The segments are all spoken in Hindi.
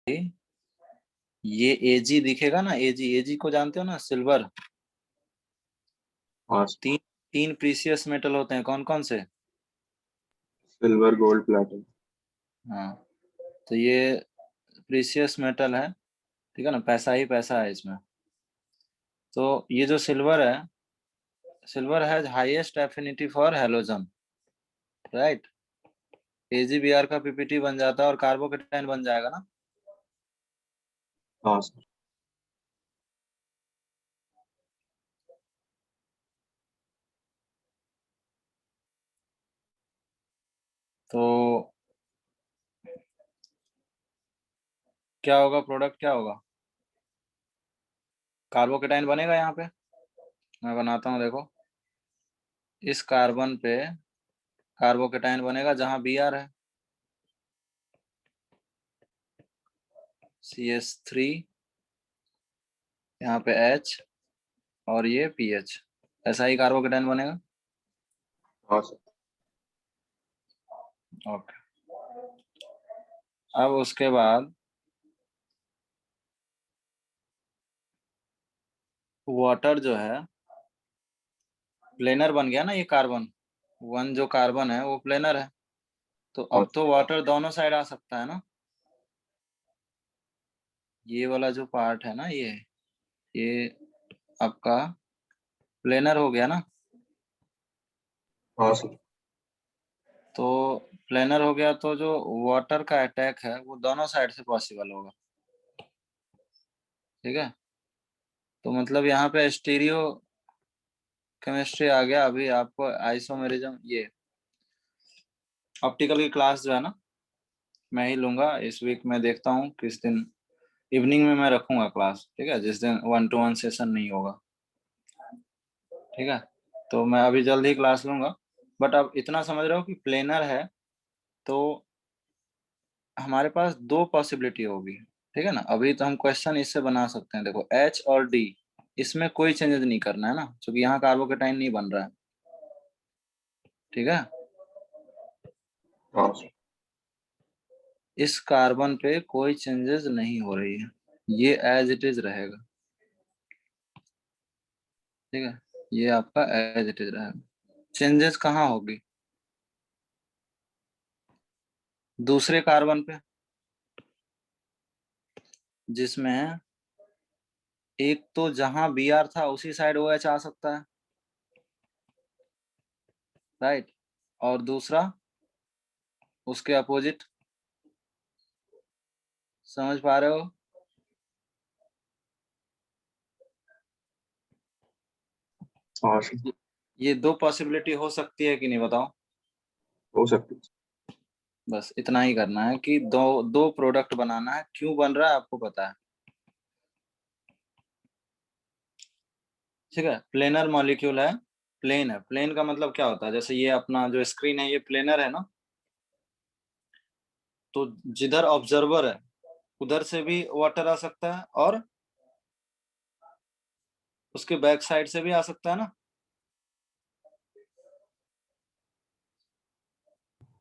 ये एजी दिखेगा ना, एजी, एजी को जानते हो ना, सिल्वर। हाँ, तीन प्रीसियस मेटल होते हैं, कौन कौन से? Silver, gold, platinum. हाँ, तो ये प्रीसियस मेटल है, ठीक है ना, पैसा ही पैसा है इसमें। तो ये जो सिल्वर है, silver has highest affinity for halogen, right. AgBr का पीपीटी बन जाता है और कार्बोकेटाइन बन जाएगा ना। हाँ सर। तो क्या होगा, प्रोडक्ट क्या होगा? कार्बोकेटाइन बनेगा यहाँ पे, मैं बनाता हूँ, देखो। इस कार्बन पे कार्बोकेटाइन बनेगा जहां बी आर है, CH3, यहाँ पे H और ये PH, ऐसा ही कार्बोकेटाइन बनेगा। हाँ सर। ओके, अब उसके बाद वाटर जो है प्लेनर बन गया ना, ये कार्बन वन जो कार्बन है वो प्लेनर है, तो हाँ अब तो वाटर दोनों साइड आ सकता है ना। ये वाला जो पार्ट है ना, ये आपका प्लेनर हो गया ना। हाँ सर। तो प्लेनर हो गया तो जो वाटर का अटैक है वो दोनों साइड से पॉसिबल होगा, ठीक है। तो मतलब यहाँ पे स्टीरियो केमिस्ट्री आ गया। अभी आपको आइसोमेरिज्म, ये ऑप्टिकल की क्लास जो है ना, मैं ही लूंगा इस वीक में, देखता हूँ किस दिन इवनिंग में मैं रखूंगा क्लास, ठीक है, जिस दिन 1-to-1 सेशन नहीं होगा, ठीक है। तो मैं अभी जल्द ही क्लास लूंगा, बट अब इतना समझ रहे हो कि प्लेनर है तो हमारे पास दो पॉसिबिलिटी होगी, ठीक है ना। अभी तो हम क्वेश्चन इससे बना सकते हैं, देखो H और D, इसमें कोई चेंजेस नहीं करना है ना, क्योंकि यहाँ कार्बोकेटाइन नहीं बन रहा है, ठीक है। हाँ सर। इस कार्बन पे कोई चेंजेस नहीं हो रही है, ये एज इट इज रहेगा, ठीक है। ये आपका एज इट इज रहेगा। चेंजेस कहाँ होगी? दूसरे कार्बन पे, जिसमें एक तो जहां बी आर था उसी साइड ओ एच आ सकता है, राइट, और दूसरा उसके अपोजिट, समझ पा रहे हो? हाँ सर। ये दो पॉसिबिलिटी हो सकती है कि नहीं, बताओ। हो सकती है। बस इतना ही करना है कि दो दो प्रोडक्ट बनाना है, क्यों बन रहा है आपको पता है, ठीक है। प्लेनर मॉलिक्यूल है, प्लेन है, प्लेन का मतलब क्या होता है, जैसे ये अपना जो स्क्रीन है ये प्लेनर है ना, तो जिधर ऑब्जर्वर है उधर से भी वाटर आ सकता है और उसके बैक साइड से भी आ सकता है ना।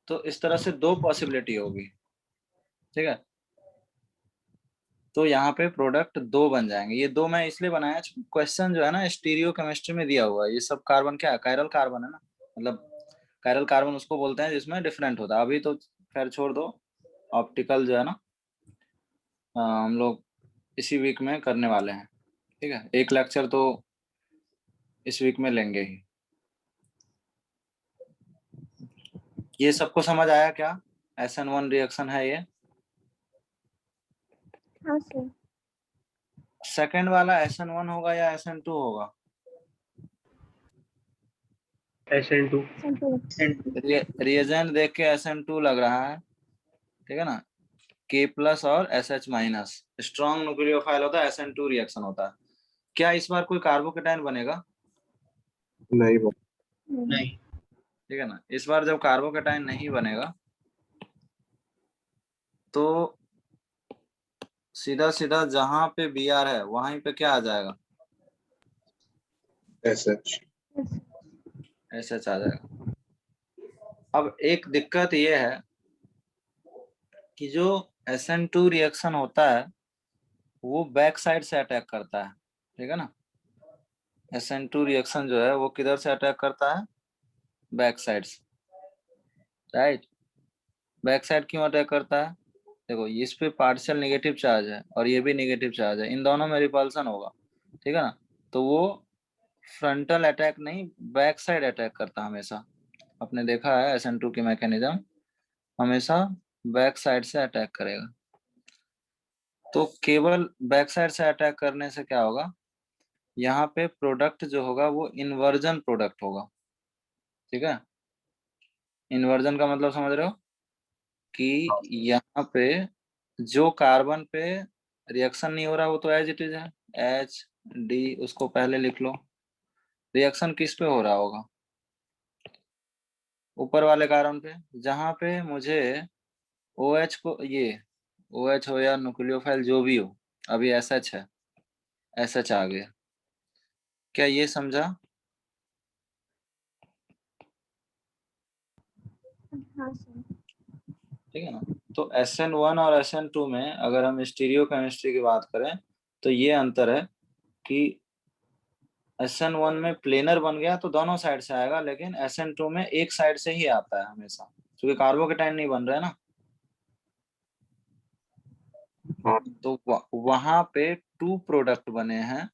तो इस तरह से दो पॉसिबिलिटी होगी, ठीक है। तो यहाँ पे प्रोडक्ट दो बन जाएंगे। ये दो मैं इसलिए बनाया, क्वेश्चन जो है ना स्टीरियो केमिस्ट्री में दिया हुआ है, ये सब कार्बन क्या है, कायरल कार्बन है ना, मतलब कायरल कार्बन उसको बोलते हैं जिसमें डिफरेंट होता है। अभी तो खैर छोड़ दो, ऑप्टिकल जो है ना, हम लोग इसी वीक में करने वाले हैं, ठीक है। एक लेक्चर तो इस वीक में लेंगे ही। ये सबको समझ आया क्या? SN1 रिएक्शन है ये। हाँ सर। सेकंड वाला SN1 होगा या SN2 होगा? SN2। रिएजेंट देख के SN2 लग रहा है, ठीक है ना। K+ और SH-, स्ट्रॉन्ग न्यूक्लियोफाइल होता है, SN2 रिएक्शन होता है। क्या इस बार कोई कार्बोकेटाइन बनेगा? नहीं बन। नहीं। ठीक है ना। इस बार जब कार्बोकेटाइन नहीं बनेगा तो सीधा सीधा जहां पे Br है वहीं पे क्या आ जाएगा, SH। SH आ जाएगा। अब एक दिक्कत ये है कि जो SN2 रिएक्शन होता है वो बैक साइड से अटैक करता है, ठीक है ना। SN2 रिएक्शन जो है वो किधर से अटैक करता है, बैक साइड से, राइट। बैक साइड क्यों अटैक करता है, देखो इस पे पार्शियल नेगेटिव चार्ज है और ये भी नेगेटिव चार्ज है, इन दोनों में रिपल्सन होगा, ठीक है ना। तो वो फ्रंटल अटैक नहीं, बैक साइड अटैक करता है हमेशा। आपने देखा है SN2 की मैकेनिज्म हमेशा बैक साइड से अटैक करेगा। तो केवल बैक साइड से अटैक करने से क्या होगा, यहाँ पे प्रोडक्ट जो होगा वो इन्वर्जन प्रोडक्ट होगा, ठीक है। इन्वर्जन का मतलब समझ रहे हो कि यहाँ पे जो कार्बन पे रिएक्शन नहीं हो रहा वो तो एज इट इज है, HD, उसको पहले लिख लो। रिएक्शन किस पे हो रहा होगा, ऊपर वाले कार्बन पे, जहाँ पे मुझे OH को, ये OH हो या न्यूक्लियोफाइल जो भी हो, अभी SH है, SH आ गया, क्या ये समझा। हाँ सर। ठीक है ना। तो SN1 और SN2 में अगर हम स्टीरियो केमिस्ट्री की बात करें तो ये अंतर है कि SN1 में प्लेनर बन गया तो दोनों साइड से आएगा, लेकिन SN2 में एक साइड से ही आता है हमेशा, क्योंकि कार्बोकेटाइन नहीं बन रहा है ना। हाँ तो वहां पे 2 प्रोडक्ट बने हैं,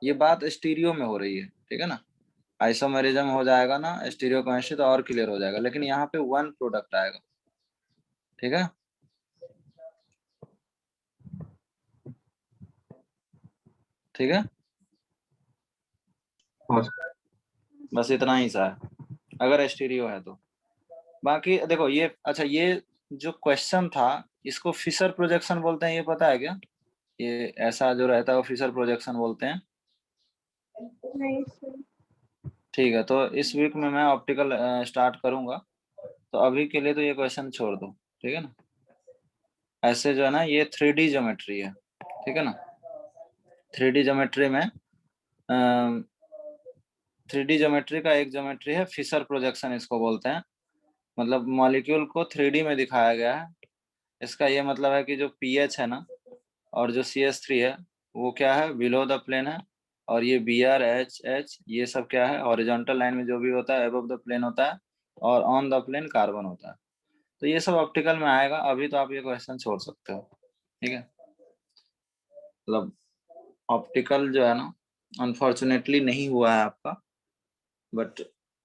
ये बात स्टीरियो में हो रही है, ठीक है ना। आइसोमेरिज्म हो जाएगा ना स्टीरियो केमिस्ट्री तो और क्लियर हो जाएगा, लेकिन यहाँ पे 1 प्रोडक्ट आएगा, ठीक है। ठीक है, हाँ बस इतना ही सा है अगर स्टीरियो है तो। बाकी देखो ये, अच्छा ये जो क्वेश्चन था इसको फिशर प्रोजेक्शन बोलते हैं, ये पता है क्या, ये ऐसा जो रहता है वो फिशर प्रोजेक्शन बोलते हैं। नहीं सर। ठीक है, तो इस वीक में मैं ऑप्टिकल स्टार्ट करूंगा, तो अभी के लिए तो ये क्वेश्चन छोड़ दो, ठीक है ना। ऐसे जो है ना ये 3D ज्योमेट्री है, ठीक है ना। 3D ज्योमेट्री में 3D ज्योमेट्री का एक ज्योमेट्री है फिशर प्रोजेक्शन, इसको बोलते हैं। मतलब मॉलिक्यूल को 3D में दिखाया गया है। इसका ये मतलब है कि जो pH है ना और जो CH3 है वो क्या है, बिलो द प्लेन है, और ये Br HH ये सब क्या है, हॉरिजॉन्टल लाइन में जो भी होता है अबव द प्लेन होता है, और ऑन द प्लेन कार्बन होता है। तो ये सब ऑप्टिकल में आएगा, अभी तो आप ये क्वेश्चन छोड़ सकते हो, ठीक है। मतलब ऑप्टिकल जो है ना अनफॉर्चुनेटली नहीं हुआ है आपका, बट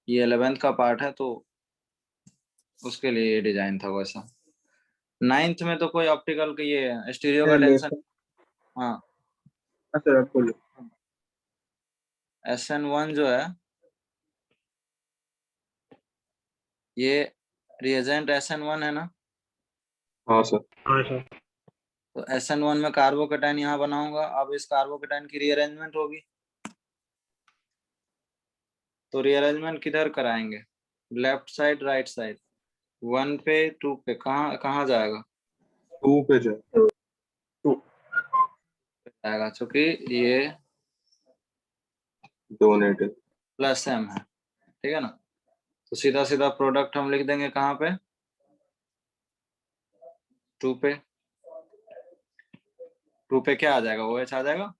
ये 11th का पार्ट है तो उसके लिए ये डिजाइन था वैसा। 9th में तो कोई ऑप्टिकल के ये स्टीरियो का टेंशन। हाँ, हाँ सर आप बोलो। SN1 जो है ये रिएजेंट SN1 है ना, हाँ सर। हाँ सर। तो SN1 में कार्बोकेटाइन यहाँ बनाऊंगा, अब इस कार्बोकेटाइन की रीअरेंजमेंट होगी, तो रीअरेंजमेंट किधर कराएंगे, लेफ्ट साइड राइट साइड, 1 पे 2 पे, कहाँ कहाँ जाएगा, 2 पे जाए। 2 जाएगा, क्योंकि ये डोनेटेड। +M है, ठीक है ना। तो सीधा सीधा प्रोडक्ट हम लिख देंगे कहाँ पे, 2 पे। 2 पे क्या आ जाएगा, OH आ जाएगा,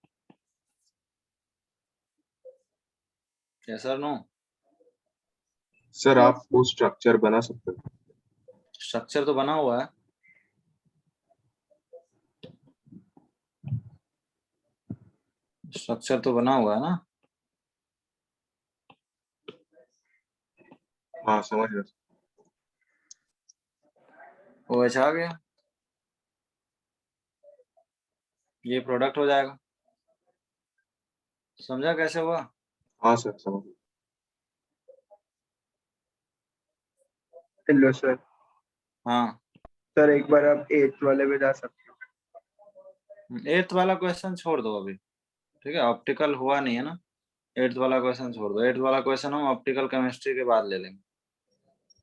यस और नो। सर आप वो स्ट्रक्चर बना सकते हो। स्ट्रक्चर तो बना हुआ है, स्ट्रक्चर तो बना हुआ है ना। हाँ समझ गया। OH आ गया, ये प्रोडक्ट हो जाएगा। समझा कैसे हुआ। हाँ सर समझ गया। Hello sir. हाँ, सर एक बार आप 8th वाले में जा सकते हो। 8th वाला क्वेश्चन छोड़ दो अभी, ठीक है, ऑप्टिकल हुआ नहीं है ना। 8th वाला क्वेश्चन छोड़ दो, 8th वाला क्वेश्चन हम ऑप्टिकल केमिस्ट्री के बाद ले लेंगे।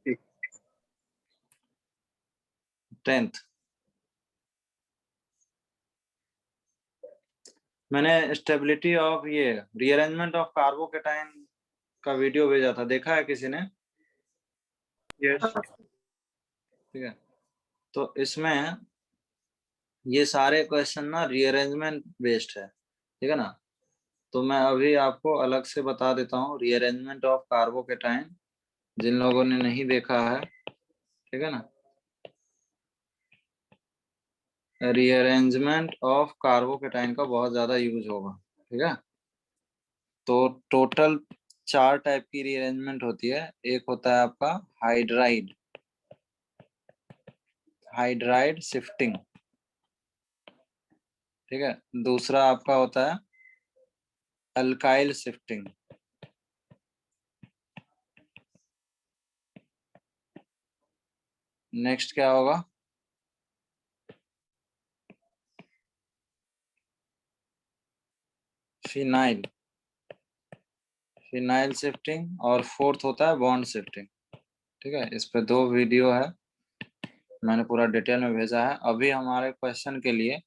ठीक। 10th मैंने स्टेबिलिटी ऑफ ये रीअरेंजमेंट ऑफ कार्बोकेटाइन का वीडियो भेजा था, देखा है किसी ने, यस। ठीक है। तो इसमें ये सारे क्वेश्चन ना रीअरेंजमेंट बेस्ड है, ठीक है ना। तो मैं अभी आपको अलग से बता देता हूँ रीअरेंजमेंट ऑफ कार्बोकेटाइन, जिन लोगों ने नहीं देखा है, ठीक है ना। रीअरेंजमेंट ऑफ कार्बोकेटाइन का बहुत ज्यादा यूज होगा, ठीक है। तो टोटल 4 टाइप की रीअरेंजमेंट होती है। एक होता है आपका हाइड्राइड, हाइड्राइड शिफ्टिंग, ठीक है। दूसरा आपका होता है अल्काइल शिफ्टिंग, नेक्स्ट क्या होगा, फिनाइल, फिनाइल शिफ्टिंग, और फोर्थ होता है बॉन्ड शिफ्टिंग, ठीक है। इस पे 2 वीडियो है, मैंने पूरा डिटेल में भेजा है। अभी हमारे क्वेश्चन के लिए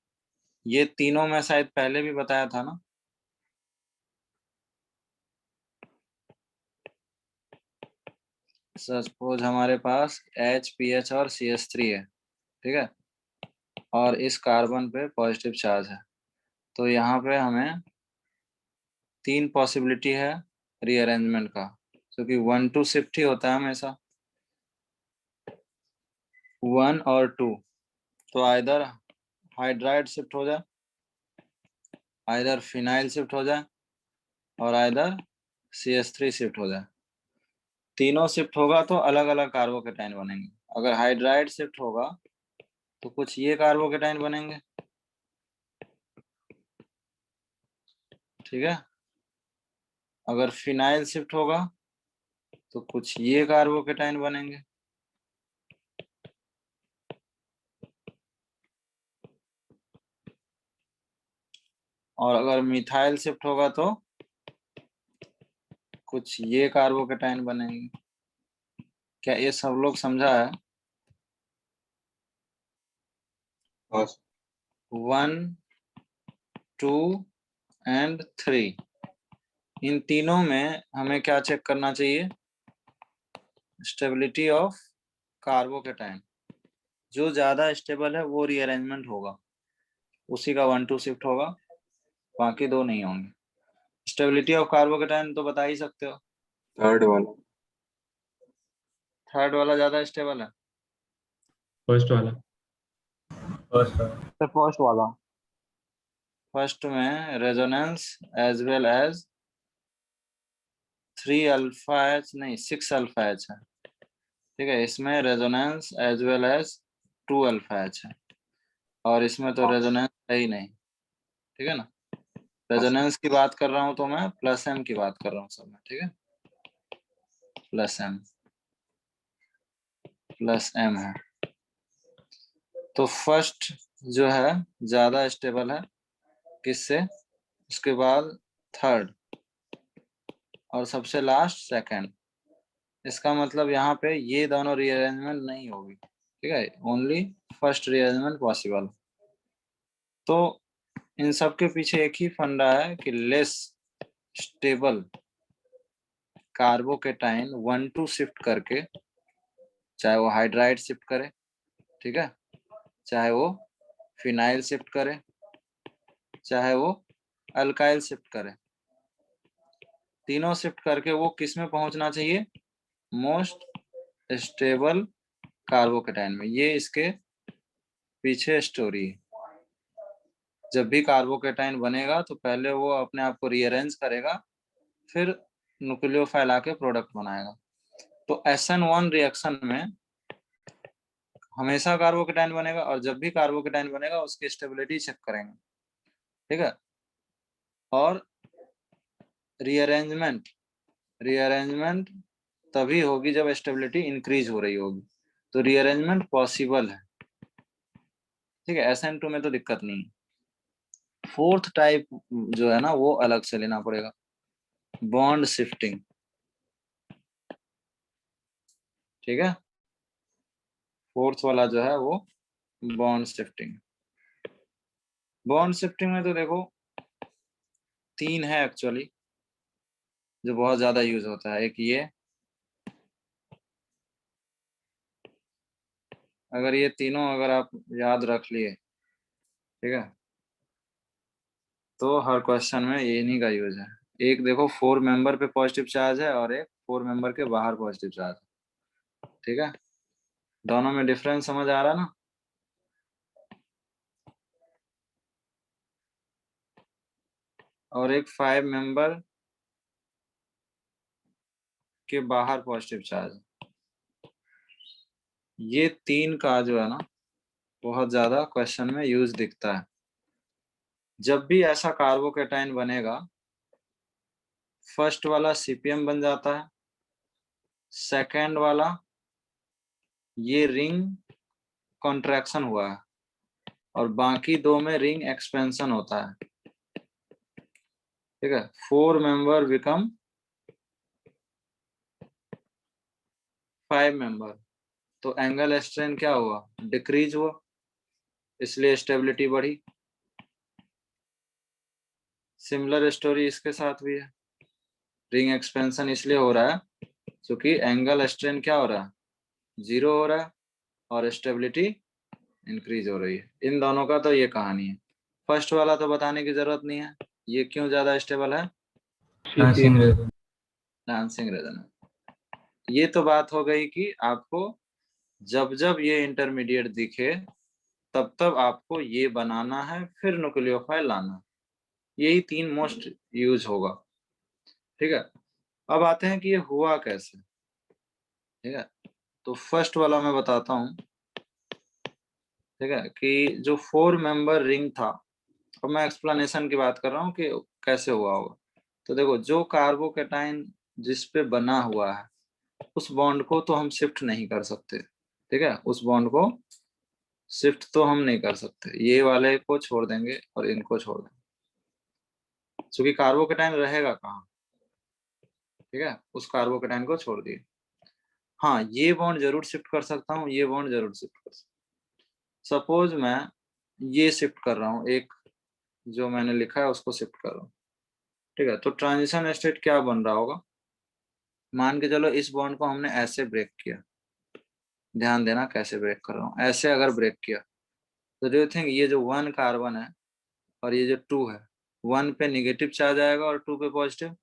ये तीनों में शायद पहले भी बताया था ना। सपोज हमारे पास HPH और CH3 है, ठीक है, और इस कार्बन पे पॉजिटिव चार्ज है। तो यहाँ पे हमें 3 पॉसिबिलिटी है रीअरेंजमेंट का, क्योंकि 1-2 शिफ्ट ही होता है हमेशा, 1 और 2। तो आइदर हाइड्राइड शिफ्ट हो जाए, आइदर फिनाइल शिफ्ट हो जाए, और आइदर CH3 शिफ्ट हो जाए। तीनों शिफ्ट होगा तो अलग अलग कार्बोकेटाइन बनेंगे। अगर हाइड्राइड शिफ्ट होगा तो कुछ ये कार्बोकेटाइन बनेंगे, ठीक है। अगर फिनाइल शिफ्ट होगा तो कुछ ये कार्बोकेटाइन बनेंगे, और अगर मिथाइल शिफ्ट होगा तो कुछ ये कार्बोकेटाइन बनेंगे। क्या ये सब लोग समझा है? हाँ 1, 2 एंड 3, इन तीनों में हमें क्या चेक करना चाहिए, स्टेबिलिटी ऑफ कार्बोकेटाइन। जो ज्यादा स्टेबल है वो रीअरेंजमेंट होगा, उसी का 1-2 शिफ्ट होगा, बाकी 2 नहीं होंगे। स्टेबिलिटी ऑफ कार्बोकेटाइन तो बता ही सकते हो, थर्ड वाला। थर्ड वाला ज्यादा स्टेबल है। फर्स्ट वाला। फर्स्ट तो फर्स्ट वाला, फर्स्ट में resonance as well as 3 alpha H, नहीं 6 अल्फा एच है, ठीक है। इसमें resonance as well as 2 alpha H है, और इसमें तो रेजोनेंस है ही नहीं, ठीक है ना। रेजोनेंस की बात कर रहा हूँ तो मैं प्लस एम की बात कर रहा हूँ सब में, ठीक है। प्लस एम, प्लस एम है। तो फर्स्ट जो है ज्यादा स्टेबल है, किससे, उसके बाद थर्ड, और सबसे लास्ट सेकंड। इसका मतलब यहाँ पे ये दोनों रीअरेंजमेंट नहीं होगी, ठीक है, ओनली फर्स्ट रीअरेंजमेंट पॉसिबल। तो इन सब के पीछे एक ही फंडा है कि लेस स्टेबल कार्बोकेटाइन 1-2 शिफ्ट करके, चाहे वो हाइड्राइड शिफ्ट करे, ठीक है, चाहे वो फिनाइल शिफ्ट करे, चाहे वो अल्काइल शिफ्ट करे, तीनों शिफ्ट करके वो किस में पहुंचना चाहिए, मोस्ट स्टेबल कार्बोकेटाइन में। ये इसके पीछे स्टोरी है। जब भी कार्बोकेटाइन बनेगा तो पहले वो अपने आप को रीअरेंज करेगा, फिर न्यूक्लियोफाइल आके प्रोडक्ट बनाएगा। तो SN1 रिएक्शन में हमेशा कार्बोकेटाइन बनेगा, और जब भी कार्बोकेटाइन बनेगा उसकी स्टेबिलिटी चेक करेंगे, ठीक है। और रीअरेंजमेंट, रीअरेंजमेंट तभी होगी जब स्टेबिलिटी इंक्रीज हो रही होगी, तो रीअरेंजमेंट पॉसिबल है, ठीक है। SN2 में तो दिक्कत नहीं है। फोर्थ टाइप जो है ना वो अलग से लेना पड़ेगा, बॉन्ड शिफ्टिंग, ठीक है। फोर्थ वाला जो है वो बॉन्ड शिफ्टिंग। बॉन्ड शिफ्टिंग में तो देखो 3 है एक्चुअली, जो बहुत ज्यादा यूज होता है। एक ये, अगर ये तीनों अगर आप याद रख लिए ठीक है, तो हर क्वेश्चन में ये नहीं का यूज है। एक देखो 4 मेंबर पे पॉजिटिव चार्ज है और एक 4 मेंबर के बाहर पॉजिटिव चार्ज है। ठीक है, दोनों में डिफरेंस समझ आ रहा ना। और एक 5 मेंबर के बाहर पॉजिटिव चार्ज। ये 3 का जो है ना बहुत ज्यादा क्वेश्चन में यूज दिखता है। जब भी ऐसा कार्बोकेटाइन बनेगा, फर्स्ट वाला सीपीएम बन जाता है, सेकेंड वाला ये रिंग कॉन्ट्रैक्शन हुआ है और बाकी 2 में रिंग एक्सपेंशन होता है। ठीक है, 4 मेंबर बिकम 5 मेंबर, तो एंगल स्ट्रेन क्या हुआ, डिक्रीज हुआ, इसलिए स्टेबिलिटी बढ़ी। सिमिलर स्टोरी इसके साथ भी है। रिंग एक्सपेंशन इसलिए हो रहा है क्योंकि एंगल स्ट्रेन क्या हो रहा है, 0 हो रहा है और स्टेबिलिटी इंक्रीज हो रही है। इन दोनों का तो ये कहानी है। फर्स्ट वाला तो बताने की जरूरत नहीं है, ये क्यों ज्यादा स्टेबल है, डांसिंग रेजोनेंस। Dancing resonance. ये तो बात हो गई कि आपको जब जब ये इंटरमीडिएट दिखे तब तब आपको ये बनाना है, फिर न्यूक्लियोफाइल लाना। यही 3 मोस्ट यूज होगा। ठीक है, अब आते हैं कि ये हुआ कैसे। ठीक है, तो फर्स्ट वाला मैं बताता हूँ। ठीक है, कि जो 4 मेंबर रिंग था, अब मैं एक्सप्लेनेशन की बात कर रहा हूँ कि कैसे हुआ होगा। तो देखो, जो कार्बोकेटाइन जिस पे बना हुआ है उस बॉन्ड को तो हम शिफ्ट नहीं कर सकते। ठीक है, उस बॉन्ड को शिफ्ट तो हम नहीं कर सकते, ये वाले को छोड़ देंगे और इनको छोड़ देंगे, क्योंकि कार्बोकेटाइन रहेगा कहाँ। ठीक है, उस कार्बोकेटाइन को छोड़ दिए। हाँ, ये बॉन्ड जरूर शिफ्ट कर सकता हूँ, ये बॉन्ड जरूर शिफ्ट कर सकता हूँ। सपोज मैं ये शिफ्ट कर रहा हूँ, एक जो मैंने लिखा है उसको शिफ्ट कर रहा हूँ। ठीक है, तो ट्रांजिशन स्टेट क्या बन रहा होगा, मान के चलो इस बॉन्ड को हमने ऐसे ब्रेक किया। ध्यान देना कैसे ब्रेक कर रहा हूँ, ऐसे अगर ब्रेक किया तो डू यू थिंक ये जो 1 कार्बन है और ये जो 2 है, 1 पे निगेटिव चार्ज आएगा और 2 पे पॉजिटिव,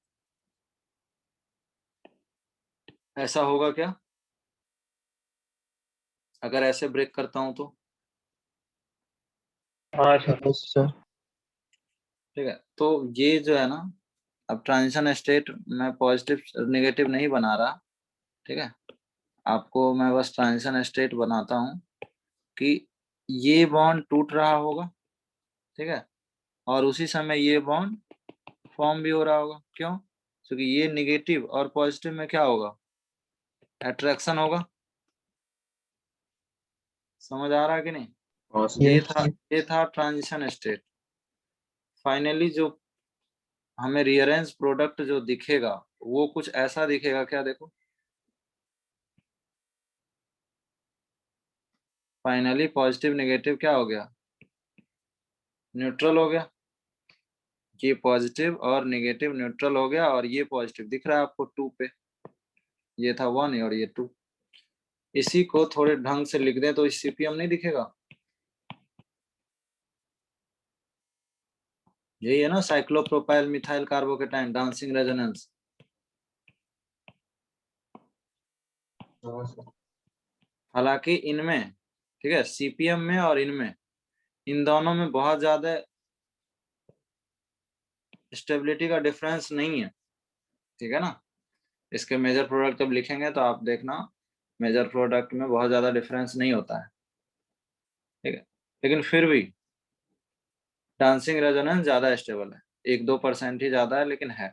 ऐसा होगा क्या अगर ऐसे ब्रेक करता हूं तो। हाँ सर। ठीक है, तो ये जो है ना, अब ट्रांजिशन स्टेट में पॉजिटिव नेगेटिव नहीं बना रहा। ठीक है, आपको मैं बस ट्रांजिशन स्टेट बनाता हूँ कि ये बॉन्ड टूट रहा होगा। ठीक है, और उसी समय ये बॉन्ड फॉर्म भी हो रहा होगा। क्यों, क्योंकि ये निगेटिव और पॉजिटिव में क्या होगा, अट्रैक्शन होगा। समझ आ रहा है कि नहीं। हाँ सर। ये था ट्रांजिशन स्टेट। फाइनली जो हमें रीअरेंज प्रोडक्ट जो दिखेगा वो कुछ ऐसा दिखेगा, क्या देखो, फाइनली पॉजिटिव नेगेटिव क्या हो गया, न्यूट्रल हो गया। ये पॉजिटिव और नेगेटिव न्यूट्रल हो गया और ये पॉजिटिव दिख रहा है आपको 2 पे, ये था 1 और ये 2। इसी को थोड़े ढंग से लिख दें तो सीपीएम नहीं दिखेगा। यही है ना, cyclopropyl methyl carbocation dancing resonance. हाँ सर। हालांकि इनमें, ठीक है, सीपीएम में और इनमें, इन दोनों में बहुत ज्यादा स्टेबिलिटी का डिफरेंस नहीं है। ठीक है ना, इसके मेजर प्रोडक्ट जब लिखेंगे तो आप देखना, मेजर प्रोडक्ट में बहुत ज्यादा डिफरेंस नहीं होता है। ठीक है, लेकिन फिर भी डांसिंग रेजोनेंस ज्यादा स्टेबल है, 1-2% ही ज्यादा है लेकिन है।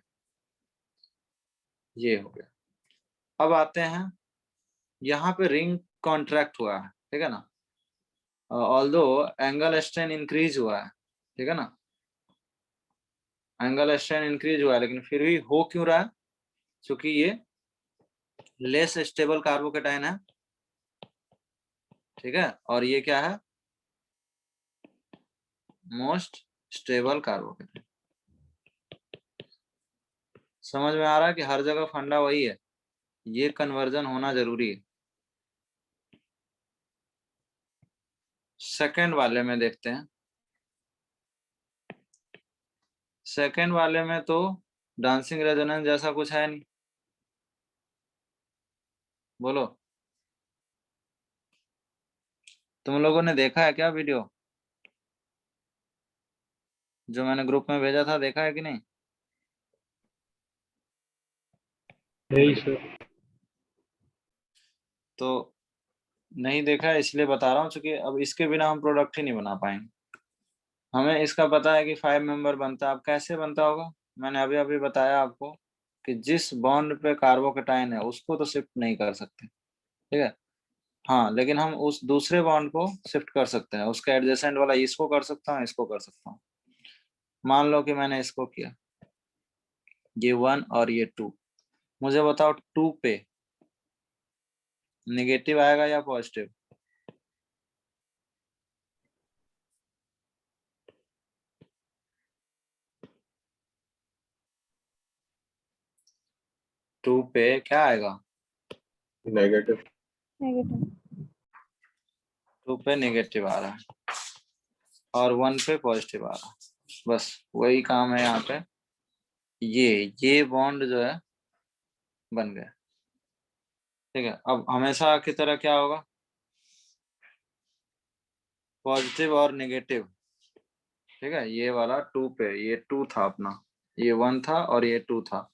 ये हो गया। अब आते हैं, यहाँ पे रिंग कॉन्ट्रैक्ट हुआ है। ठीक है ना, ऑल्दो एंगल स्ट्रेन इंक्रीज हुआ है। ठीक है ना, एंगल स्ट्रेन इंक्रीज हुआ है, लेकिन फिर भी हो क्यों रहा है, क्योंकि ये लेस स्टेबल कार्बोकेटाइन है। ठीक है, और ये क्या है, मोस्ट स्टेबल कार्बोकेटाइन। समझ में आ रहा है कि हर जगह फंडा वही है, ये कन्वर्जन होना जरूरी है। सेकंड वाले में देखते हैं। सेकंड वाले में तो डांसिंग रेजोनेंस जैसा कुछ है नहीं। बोलो, तुम लोगों ने देखा है क्या वीडियो जो मैंने ग्रुप में भेजा था? देखा है कि नहीं? नहीं सर। तो नहीं देखा है इसलिए बता रहा हूँ, क्योंकि अब इसके बिना हम प्रोडक्ट ही नहीं बना पाएंगे। हमें इसका पता है कि 5 मेंबर बनता है। अब कैसे बनता होगा? मैंने अभी अभी बताया आपको कि जिस बॉन्ड पे कार्बोकेटाइन है उसको तो शिफ्ट नहीं कर सकते, ठीक है। हाँ, लेकिन हम उस दूसरे बॉन्ड को शिफ्ट कर सकते हैं। उसके एडजेसेंट वाला इसको कर सकता हूँ, इसको कर सकता हूँ। मान लो कि मैंने इसको किया, ये 1 और ये 2। मुझे बताओ 2 पे नेगेटिव आएगा या पॉजिटिव? टू पे क्या आएगा? नेगेटिव। नेगेटिव। 2 पे नेगेटिव आ रहा है और 1 पे पॉजिटिव आ रहा है। बस वही काम है यहाँ पे। ये बॉन्ड जो है बन गया, ठीक है। अब हमेशा की तरह क्या होगा? पॉजिटिव और नेगेटिव, ठीक है। ये वाला 2 पे, ये 2 था अपना, ये 1 था और ये 2 था।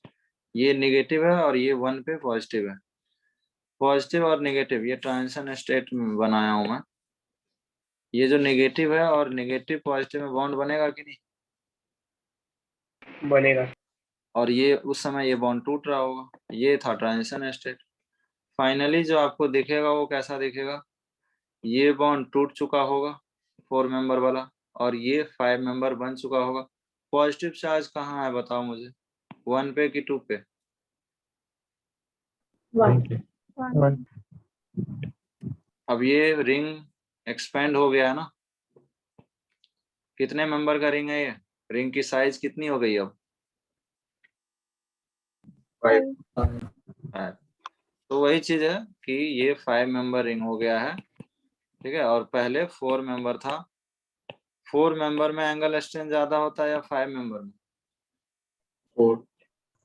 ये नेगेटिव है और ये 1 पे पॉजिटिव है। पॉजिटिव और नेगेटिव ये ट्रांजिशन स्टेट में बनाया हूं मैं। ये जो नेगेटिव है और नेगेटिव पॉजिटिव में बॉन्ड बनेगा कि नहीं? बनेगा। और ये उस समय ये बॉन्ड टूट रहा होगा। ये था ट्रांजिशन स्टेट। फाइनली जो आपको दिखेगा वो कैसा दिखेगा? ये बॉन्ड टूट चुका होगा 4 मेंबर वाला, और ये 5 मेंबर बन चुका होगा। पॉजिटिव चार्ज कहाँ है बताओ मुझे, 1 पे कि 2 पे? 1 वन। अब ये रिंग एक्सपेंड हो गया है ना। कितने मेंबर का रिंग है ये? रिंग की साइज कितनी हो गई अब? 5। 5। तो वही चीज है कि ये 5 मेंबर रिंग हो गया है, ठीक है। और पहले 4 मेंबर था। 4 मेंबर में एंगल स्ट्रेंथ ज्यादा होता है या 5 मेंबर में? 4।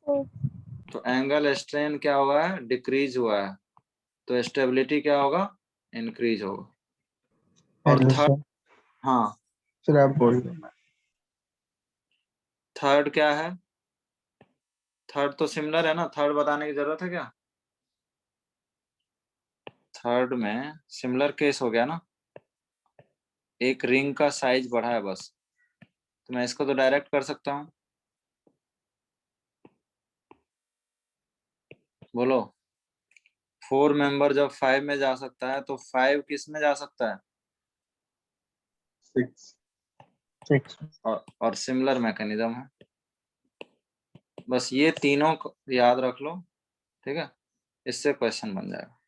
4। तो एंगल स्ट्रेन क्या हुआ है? डिक्रीज हुआ है। तो स्टेबिलिटी क्या होगा? इंक्रीज होगा। और हेलो थर्ड, सर। हाँ, सर आप बोल दो। थर्ड क्या है? थर्ड तो सिमिलर है ना, थर्ड बताने की जरूरत है क्या? थर्ड में सिमिलर केस हो गया ना, एक रिंग का साइज बढ़ा है बस। तो मैं इसको तो डायरेक्ट कर सकता हूँ। बोलो, 4 मेंबर जब 5 में जा सकता है तो 5 किस में जा सकता है? 6। 6 और सिमिलर मैकेनिज्म है। बस ये तीनों को याद रख लो, ठीक है। इससे क्वेश्चन बन जाएगा,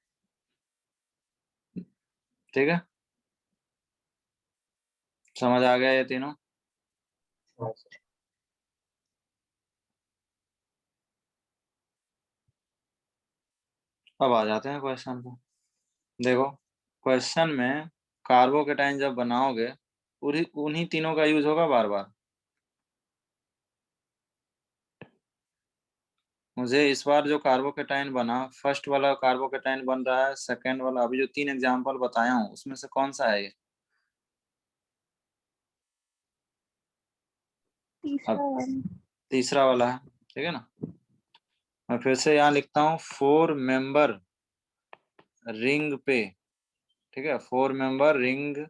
ठीक है। समझ आ गया ये तीनों? हाँ सर। अब आ जाते हैं क्वेश्चन पे। देखो, क्वेश्चन में कार्बोकेटाइन जब बनाओगे उन्हीं तीनों का यूज होगा बार बार। मुझे इस बार जो कार्बोकेटाइन बना, फर्स्ट वाला कार्बोकेटाइन बन रहा है, सेकंड वाला, अभी जो 3 एग्जांपल बताया हूँ उसमें से कौन सा है ये? तीसरा अब वाला। तीसरा वाला है, ठीक है ना। मैं फिर से यहाँ लिखता हूँ 4 मेंबर रिंग पे, ठीक है। 4 मेंबर रिंग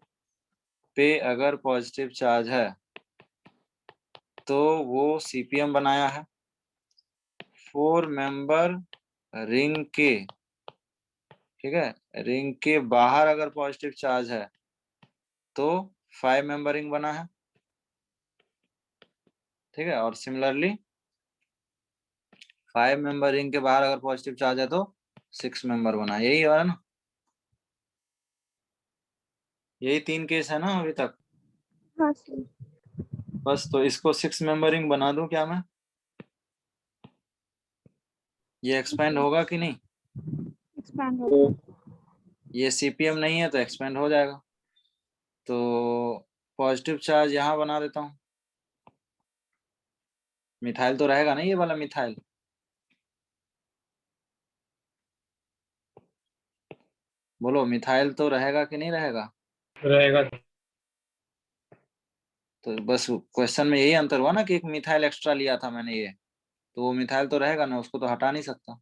पे अगर पॉजिटिव चार्ज है तो वो सीपीएम बनाया है। 4 मेंबर रिंग के, ठीक है, रिंग के बाहर अगर पॉजिटिव चार्ज है तो 5 मेंबर रिंग बना है, ठीक है। और सिमिलरली 5 मेंबर रिंग के बाहर अगर पॉजिटिव चार्ज है तो 6 मेंबर बना है। यही है ना, यही 3 केस है ना अभी तक। हाँ सर। बस तो इसको 6 मेंबर रिंग बना दूं क्या मैं? ये एक्सपेंड होगा कि नहीं? एक्सपैंड होगा। ये सीपीएम नहीं है तो एक्सपेंड हो जाएगा। तो पॉजिटिव चार्ज यहाँ बना देता हूँ, मिथाइल तो रहेगा ना, ये वाला मिथाइल। बोलो मिथाइल तो रहेगा कि नहीं रहेगा? रहेगा। तो बस क्वेश्चन में यही अंतर हुआ ना कि एक मिथाइल एक्स्ट्रा लिया था मैंने ये, तो वो मिथाइल तो रहेगा ना, उसको तो हटा नहीं सकता।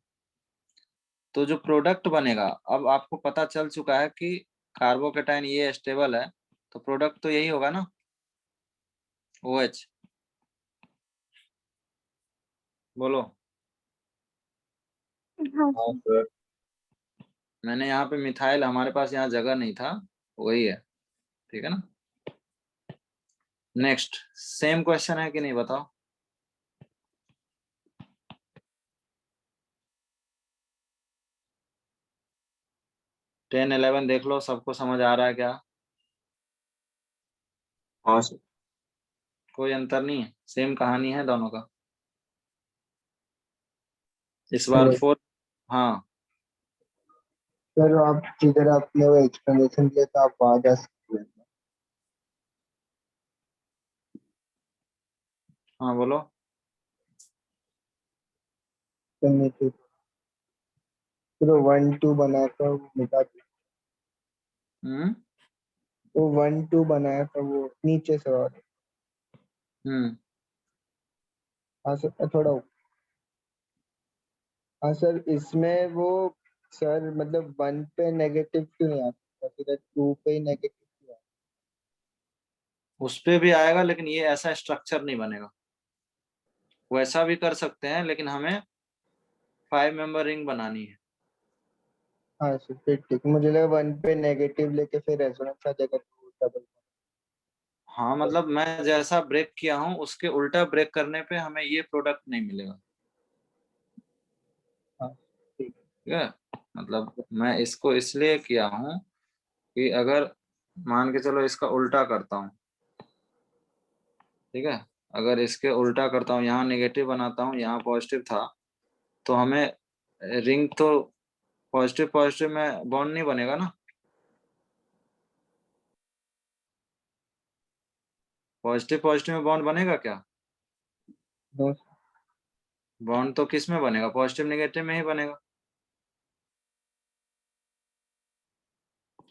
तो जो प्रोडक्ट बनेगा, अब आपको पता चल चुका है कि कार्बोकेटाइन ये स्टेबल है, तो प्रोडक्ट तो यही होगा ना, OH। बोलो। हाँ हाँ सर। सर। मैंने यहाँ पे मिथाइल, हमारे पास यहाँ जगह नहीं था, वही है, ठीक है ना। नेक्स्ट सेम क्वेश्चन है कि नहीं बताओ। 10 11 देख लो, सबको समझ आ रहा है क्या? हाँ सर। कोई अंतर नहीं है, सेम कहानी है दोनों का। इस बार 4। हाँ सर आप जिधर आपने वो एक्सप्लेनेशन दिया था आप वहां जा सकते हैं। हाँ बोलो। करने के फिर 1 2 बनाकर वो मिटा दिया। हम्म वो 1 2 बनाया था वो नीचे से और। हम्म हाँ सर थोड़ा। हाँ सर इसमें वो सर मतलब 1 पे नेगेटिव क्यों नहीं आता, फिर 2 पे ही नेगेटिव क्यों आता? उस पे भी आएगा, लेकिन ये ऐसा स्ट्रक्चर नहीं बनेगा। वैसा भी कर सकते हैं, लेकिन हमें 5 मेंबर रिंग बनानी है। हाँ सर फिर ठीक, मुझे लगा 1 पे नेगेटिव लेके फिर रेजोनेंस आ जाएगा तो डबल। हाँ मतलब मैं जैसा ब्रेक किया हूँ उसके उल्टा ब्रेक करने पे हमें ये प्रोडक्ट नहीं मिलेगा, हाँ ठीक ठीक है। मतलब मैं इसको इसलिए किया हूँ कि अगर मान के चलो इसका उल्टा करता हूँ, ठीक है, अगर इसके उल्टा करता हूँ, यहाँ नेगेटिव बनाता हूँ, यहाँ पॉजिटिव था, तो हमें रिंग तो पॉजिटिव पॉजिटिव में बॉन्ड नहीं बनेगा ना। पॉजिटिव पॉजिटिव में बॉन्ड बनेगा क्या? नो। बॉन्ड तो किस में बनेगा? पॉजिटिव नेगेटिव में ही बनेगा।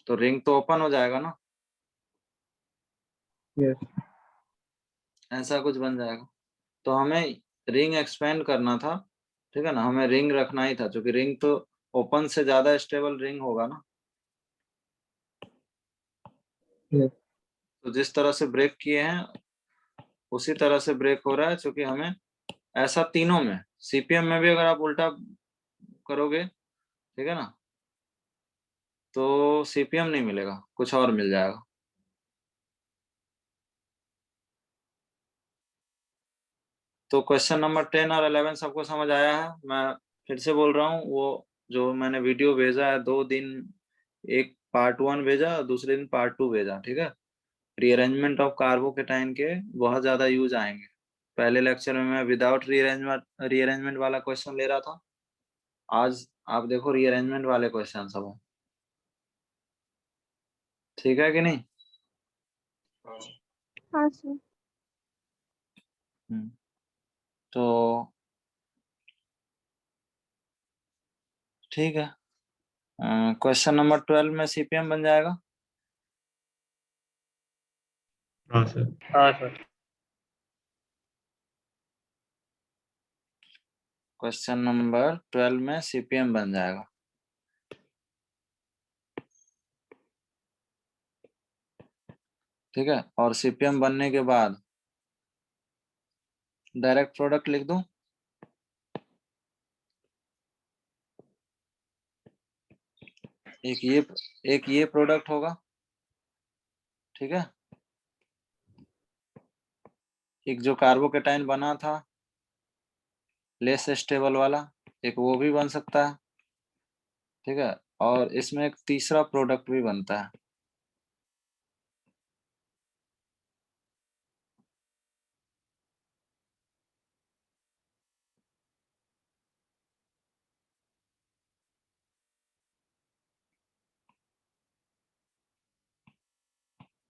तो रिंग तो ओपन हो जाएगा ना, यस। ऐसा कुछ बन जाएगा। तो हमें रिंग एक्सपेंड करना था, ठीक है ना, हमें रिंग रखना ही था, क्योंकि रिंग तो ओपन से ज्यादा स्टेबल रिंग होगा ना। यस। तो जिस तरह से ब्रेक किए हैं उसी तरह से ब्रेक हो रहा है, क्योंकि हमें ऐसा तीनों में, सीपीएम में भी अगर आप उल्टा करोगे, ठीक है ना, तो सीपीएम नहीं मिलेगा, कुछ और मिल जाएगा। तो क्वेश्चन नंबर 10 और 11 सबको समझ आया है? मैं फिर से बोल रहा हूँ, वो जो मैंने वीडियो भेजा है 2 दिन, एक पार्ट 1 भेजा, दूसरे दिन पार्ट 2 भेजा, ठीक है। रीअरेंजमेंट ऑफ कार्बोकेटाइन के बहुत ज्यादा यूज आएंगे। पहले लेक्चर में मैं विदाउट रीअरेंजमेंट वाला क्वेश्चन ले रहा था, आज आप देखो रीअरेंजमेंट वाले क्वेश्चन सब हैं। ठीक है कि नहीं? हाँ सर। हम्म, तो ठीक है। क्वेश्चन नंबर 12 में सीपीएम बन जाएगा। हाँ सर। हाँ सर। क्वेश्चन नंबर 12 में सीपीएम बन जाएगा, ठीक है। और सीपीएम बनने के बाद डायरेक्ट प्रोडक्ट लिख दूं, एक ये प्रोडक्ट होगा, ठीक है। एक जो कार्बोकेटाइन बना था लेस स्टेबल वाला, एक वो भी बन सकता है, ठीक है। और इसमें एक तीसरा प्रोडक्ट भी बनता है।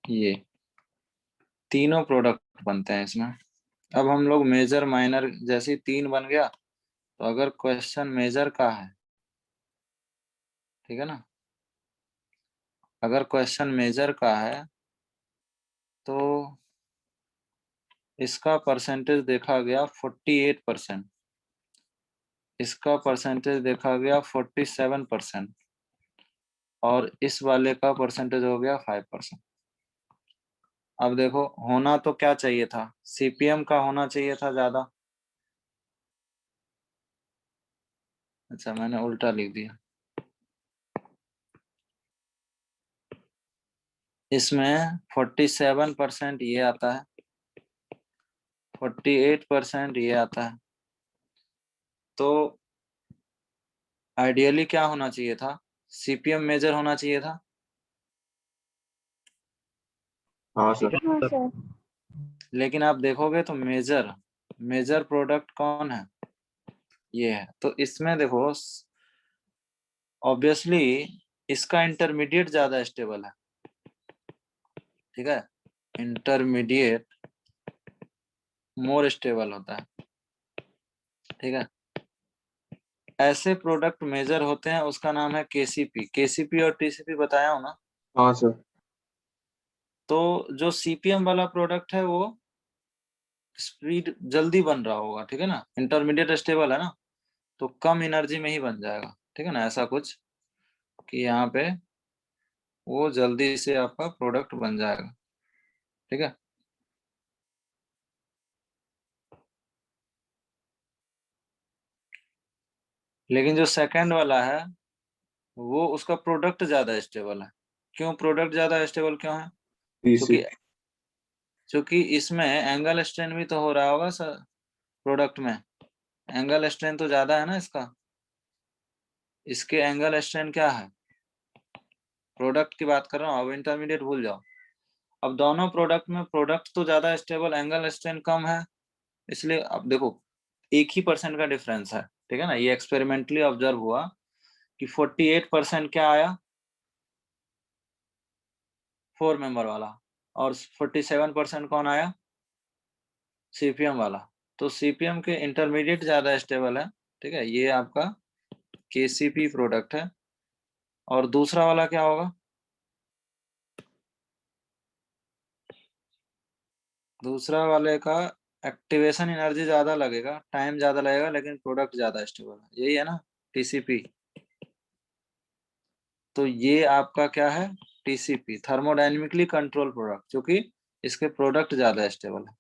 ये तीनों प्रोडक्ट बनते हैं इसमें, अब हम लोग मेजर माइनर, जैसे 3 बन गया, तो अगर क्वेश्चन मेजर का है, ठीक है ना, अगर क्वेश्चन मेजर का है तो इसका परसेंटेज देखा गया 48%, इसका परसेंटेज देखा गया 47%, और इस वाले का परसेंटेज हो गया 5%। अब देखो, होना तो क्या चाहिए था, सीपीएम का होना चाहिए था ज्यादा। अच्छा, मैंने उल्टा लिख दिया। इसमें 47% ये आता है, 48% ये आता है। तो आइडियली क्या होना चाहिए था, सीपीएम मेजर होना चाहिए था। हाँ सर। हाँ सर। लेकिन आप देखोगे तो मेजर प्रोडक्ट कौन है, ये है। तो इसमें देखो, ऑब्वियसली इसका इंटरमीडिएट ज्यादा स्टेबल है, ठीक है, इंटरमीडिएट मोर स्टेबल होता है, ठीक है। ऐसे प्रोडक्ट मेजर होते हैं, उसका नाम है केसीपी। केसीपी और टीसीपी बताया हूं ना। हाँ सर। तो जो सीपीएम वाला प्रोडक्ट है वो स्पीड जल्दी बन रहा होगा, ठीक है ना, इंटरमीडिएट स्टेबल है ना, तो कम एनर्जी में ही बन जाएगा, ठीक है ना, ऐसा कुछ कि यहाँ पे वो जल्दी से आपका प्रोडक्ट बन जाएगा, ठीक है। लेकिन जो सेकंड वाला है वो, उसका प्रोडक्ट ज्यादा स्टेबल है। क्यों प्रोडक्ट ज्यादा स्टेबल क्यों है? टीसी। क्योंकि क्योंकि इसमें एंगल स्ट्रेन भी तो हो रहा होगा सर, प्रोडक्ट में एंगल स्ट्रेन तो ज्यादा है ना इसका। इसके एंगल स्ट्रेन क्या है, प्रोडक्ट की बात कर रहा हूँ, अब इंटरमीडिएट भूल जाओ। अब दोनों प्रोडक्ट में प्रोडक्ट तो ज्यादा स्टेबल, एंगल स्ट्रेन कम है, इसलिए अब देखो 1% का डिफरेंस है, ठीक है ना। ये एक्सपेरिमेंटली ऑब्जर्व हुआ कि 48% क्या आया, 4 मेंबर वाला, और 47% कौन आया, सीपीएम वाला। तो सीपीएम के इंटरमीडिएट ज्यादा स्टेबल है, ठीक है, ये आपका केसीपी प्रोडक्ट है। और दूसरा वाला क्या होगा, दूसरा वाले का एक्टिवेशन एनर्जी ज्यादा लगेगा, टाइम ज्यादा लगेगा, लेकिन प्रोडक्ट ज्यादा स्टेबल है, यही है ना टीसीपी। तो ये आपका क्या है, टीसीपी, थर्मोडायनेमिकली कंट्रोल प्रोडक्ट, क्योंकि इसके प्रोडक्ट ज्यादा स्टेबल है।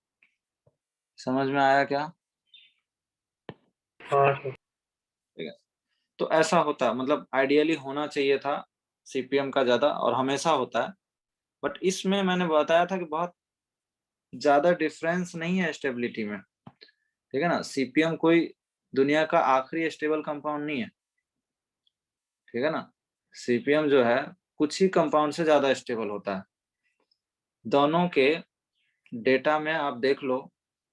समझ में आया क्या? हाँ सर। ठीक है। तो ऐसा होता, मतलब आइडियली होना चाहिए था सीपीएम का ज्यादा, और हमेशा होता है। बट इसमें मैंने बताया था कि बहुत ज्यादा डिफरेंस नहीं है स्टेबिलिटी में, ठीक है ना। सीपीएम कोई दुनिया का आखिरी स्टेबल कंपाउंड नहीं है, ठीक है ना। सीपीएम जो है कुछ ही कंपाउंड से ज्यादा स्टेबल होता है। दोनों के डेटा में आप देख लो,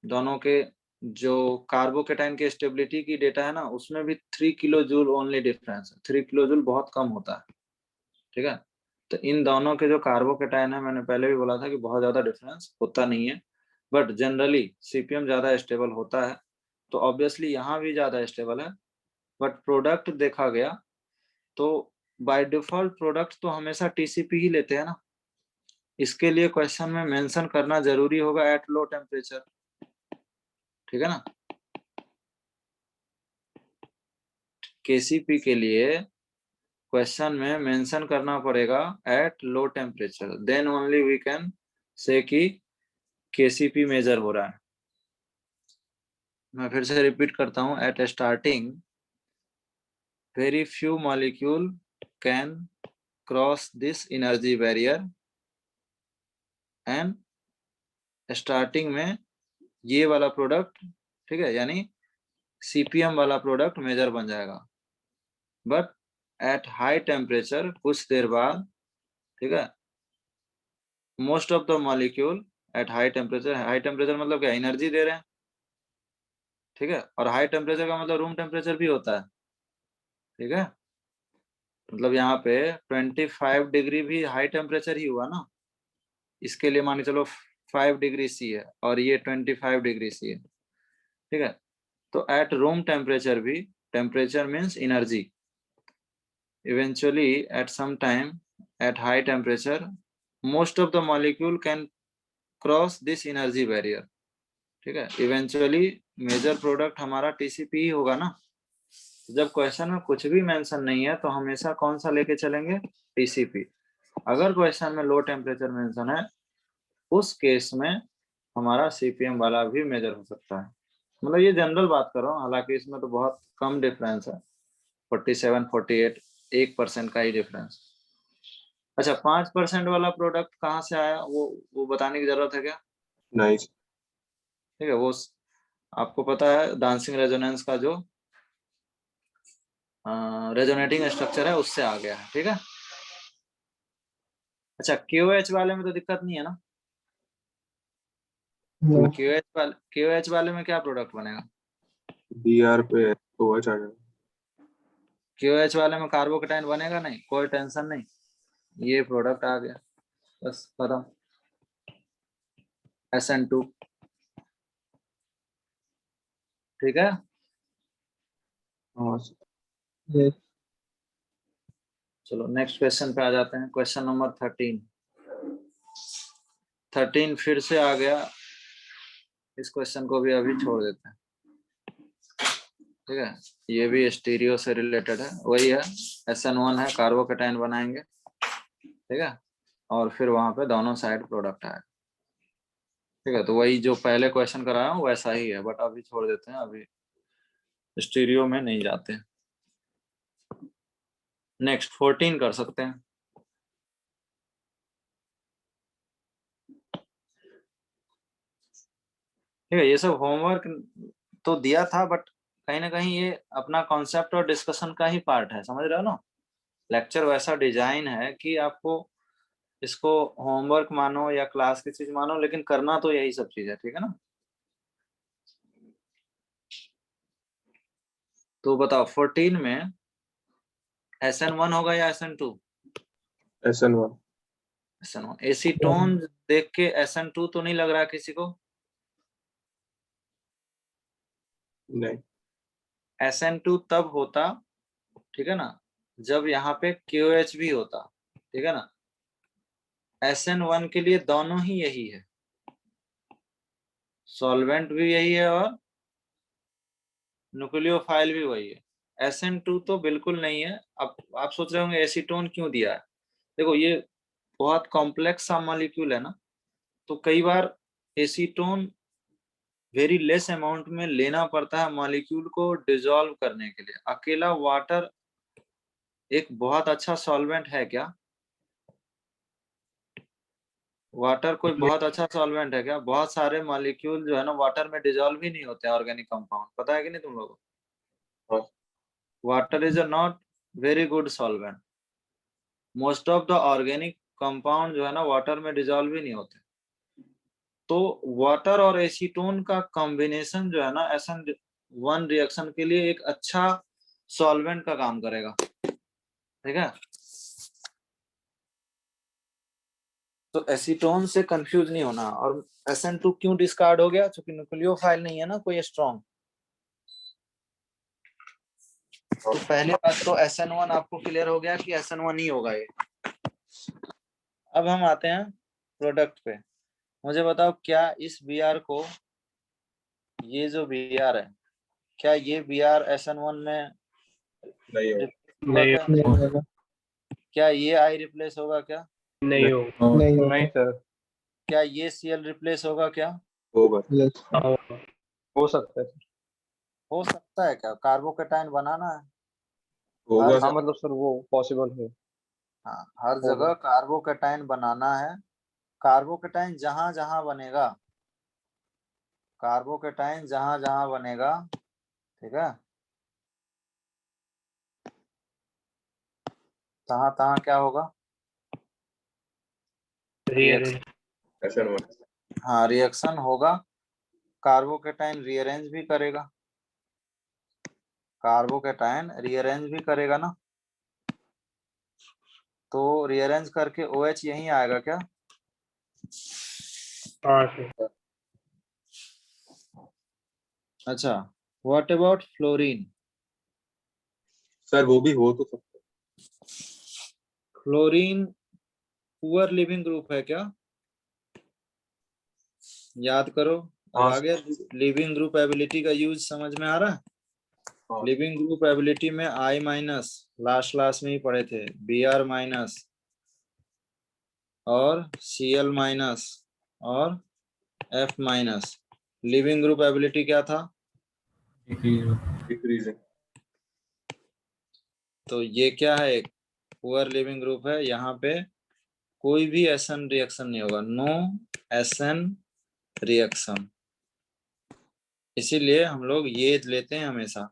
दोनों के जो कार्बोकेटाइन के स्टेबिलिटी की डेटा है ना, उसमें भी 3 किलो जूल ओनली डिफरेंस है, 3 किलो जूल बहुत कम होता है, ठीक है। तो इन दोनों के जो कार्बोकेटाइन है, मैंने पहले भी बोला था कि बहुत ज्यादा डिफरेंस होता नहीं है, बट जनरली सीपीएम ज्यादा स्टेबल होता है। तो ऑब्वियसली यहाँ भी ज्यादा स्टेबल है, बट प्रोडक्ट देखा गया तो बाय डिफॉल्ट प्रोडक्ट तो हमेशा टीसीपी ही लेते हैं ना। इसके लिए क्वेश्चन में मेंशन करना जरूरी होगा एट लो टेम्परेचर, ठीक है ना। केसीपी के लिए क्वेश्चन में मेंशन करना पड़ेगा at low temperature, then only we can say कि केसीपी मेजर हो रहा है। मैं फिर से रिपीट करता हूं, at starting very few molecule can cross this energy barrier, and starting में ये वाला प्रोडक्ट, ठीक है, यानी सीपीएम वाला प्रोडक्ट मेजर बन जाएगा। बट एट हाई टेम्परेचर, कुछ देर बाद, ठीक है, most of the molecule at high temperature मतलब क्या, एनर्जी दे रहे हैं, ठीक है। और हाई टेम्परेचर का मतलब रूम टेम्परेचर भी होता है, ठीक है। मतलब यहाँ पे 25 डिग्री भी हाई टेम्परेचर ही हुआ ना। इसके लिए मान के चलो 5 डिग्री सी है और ये 25 डिग्री सी है, ठीक है। तो एट रूम टेम्परेचर भी, temperature means energy, eventually at some time at high temperature most of the molecule can cross this energy barrier, ठीक है। eventually मेजर प्रोडक्ट हमारा टीसीपी ही होगा ना। जब क्वेश्चन में कुछ भी मेंशन नहीं है तो हमेशा कौन सा लेके चलेंगे, टीसीपी। अगर क्वेश्चन में लो टेम्परेचर मेंशन है उस केस में हमारा सीपीएम वाला भी मेजर हो सकता है। मतलब ये जनरल बात कर रहा हूँ, हालांकि इसमें तो बहुत कम डिफरेंस है, 47 48 1% का ही डिफरेंस। अच्छा 5% वाला प्रोडक्ट कहाँ से आया वो बताने की जरूरत है क्या? नहीं ठीक है, वो आपको पता है डांसिंग रेजोनेंस का जो रेजोनेटिंग स्ट्रक्चर है उससे आ गया है, ठीक है। अच्छा क्यूएच वाले में तो दिक्कत नहीं है ना? नो क्यूएच वाले में क्या प्रोडक्ट बनेगा? BR पे तो अच्छा है। क्यूएच वाले में कार्बोकेटाइन बनेगा नहीं, कोई टेंशन नहीं, ये प्रोडक्ट आ गया, बस खत्म। SN2, ठीक है। हाँ यस चलो नेक्स्ट क्वेश्चन पे आ जाते हैं, क्वेश्चन नंबर 13 फिर से आ गया, इस क्वेश्चन को भी अभी छोड़ देते हैं, ठीक है। ये भी स्टीरियो से रिलेटेड है, वही है SN1 है, कार्बोकेटाइन बनाएंगे, ठीक है, और फिर वहां पे दोनों साइड प्रोडक्ट आएगा, ठीक है। तो वही जो पहले क्वेश्चन कराया हूँ वैसा ही है, बट अभी छोड़ देते हैं, अभी स्टीरियो में नहीं जाते। नेक्स्ट 14 कर सकते हैं। ठीक है, ये सब होमवर्क तो दिया था, बट कहीं ना कहीं ये अपना कॉन्सेप्ट और डिस्कशन का ही पार्ट है, समझ रहे हो ना। लेक्चर वैसा डिजाइन है कि आपको इसको होमवर्क मानो या क्लास की चीज मानो, लेकिन करना तो यही सब चीज है, ठीक है ना। तो बताओ 14 में SN1 होगा या SN2? SN1 SN1। एसीटोन देख के SN2 तो नहीं लग रहा किसी को? नहीं SN2 तब होता, ठीक है ना, जब यहाँ पे KOH भी होता, ठीक है ना। SN1 के लिए दोनों ही यही है, सॉल्वेंट भी यही है और न्यूक्लियोफाइल भी वही है। SN2 तो बिल्कुल नहीं है। अब आप सोच रहे होंगे एसीटोन क्यों दिया है, देखो ये बहुत कॉम्प्लेक्स सा मॉलिक्यूल है ना, तो कई बार एसीटोन वेरी लेस अमाउंट में लेना पड़ता है मॉलिक्यूल को डिसॉल्व करने के लिए। अकेला वाटर एक बहुत अच्छा सॉल्वेंट है क्या? वाटर कोई बहुत अच्छा सॉल्वेंट है क्या? बहुत सारे मॉलिक्यूल जो है ना वाटर में डिसॉल्व ही नहीं होते हैं, ऑर्गेनिक कंपाउंड, पता है कि नहीं तुम लोगों को? हाँ water is a not very good solvent. Most of the organic compound जो है ना वाटर में डिसॉल्व ही नहीं होते। तो वाटर और एसीटोन का कॉम्बिनेशन जो है ना SN1 रिएक्शन के लिए एक अच्छा सॉल्वेंट का काम करेगा, ठीक है। तो एसीटोन से कंफ्यूज नहीं होना। और SN2 क्यों डिस्कार्ड हो गया? क्योंकि न्यूक्लियोफाइल नहीं है ना कोई स्ट्रॉन्ग। तो पहली बात तो SN1 आपको क्लियर हो गया कि SN1 ही होगा ये। अब हम आते हैं प्रोडक्ट पे। मुझे बताओ क्या इस Br को, ये जो Br है, क्या ये Br SN1 में नहीं हो replace होगा नहीं क्या? नहीं होगा क्या ये I रिप्लेस होगा क्या? नहीं हो नहीं होगा नहीं सर, क्या ये Cl रिप्लेस होगा क्या? होगा यस होगा। हो सकता है सर। हो सकता है क्या? कार्बोकेटाइन बनाना है होगा हर हाँ जगह। मतलब सर वो पॉसिबल है। हाँ हर होगा। जगह कार्बोकेटाइन बनाना है। कार्बोकेटाइन जहां जहां बनेगा, कार्बोकेटाइन जहां जहां बनेगा, ठीक है, तहां तहां क्या होगा? रीअरेंज। SN1 हाँ रिएक्शन होगा। कार्बोकेटाइन रीअरेंज भी करेगा, कार्बोकेटाइन रीअरेंज भी करेगा ना। तो रीअरेंज करके OH यहीं आएगा क्या? हाँ सर। अच्छा, व्हाट अबाउट फ्लोरीन? सर वो भी हो तो सकता है। फ्लोरीन पुअर लिविंग ग्रुप है क्या? याद करो। अब हाँ आ गया लिविंग ग्रुप एबिलिटी का यूज समझ में आ रहा है? हाँ लिविंग ग्रुप एबिलिटी में आई माइनस लास्ट क्लास में ही पढ़े थे, बी आर माइनस और सी एल माइनस और F minus. Leaving group ability क्या था? डिक्रीजिंग। तो ये क्या है? एक पुअर लिविंग ग्रुप है। यहाँ पे कोई भी एसन रिएक्शन नहीं होगा, नो एसन रिएक्शन। इसीलिए हम लोग ये लेते हैं हमेशा।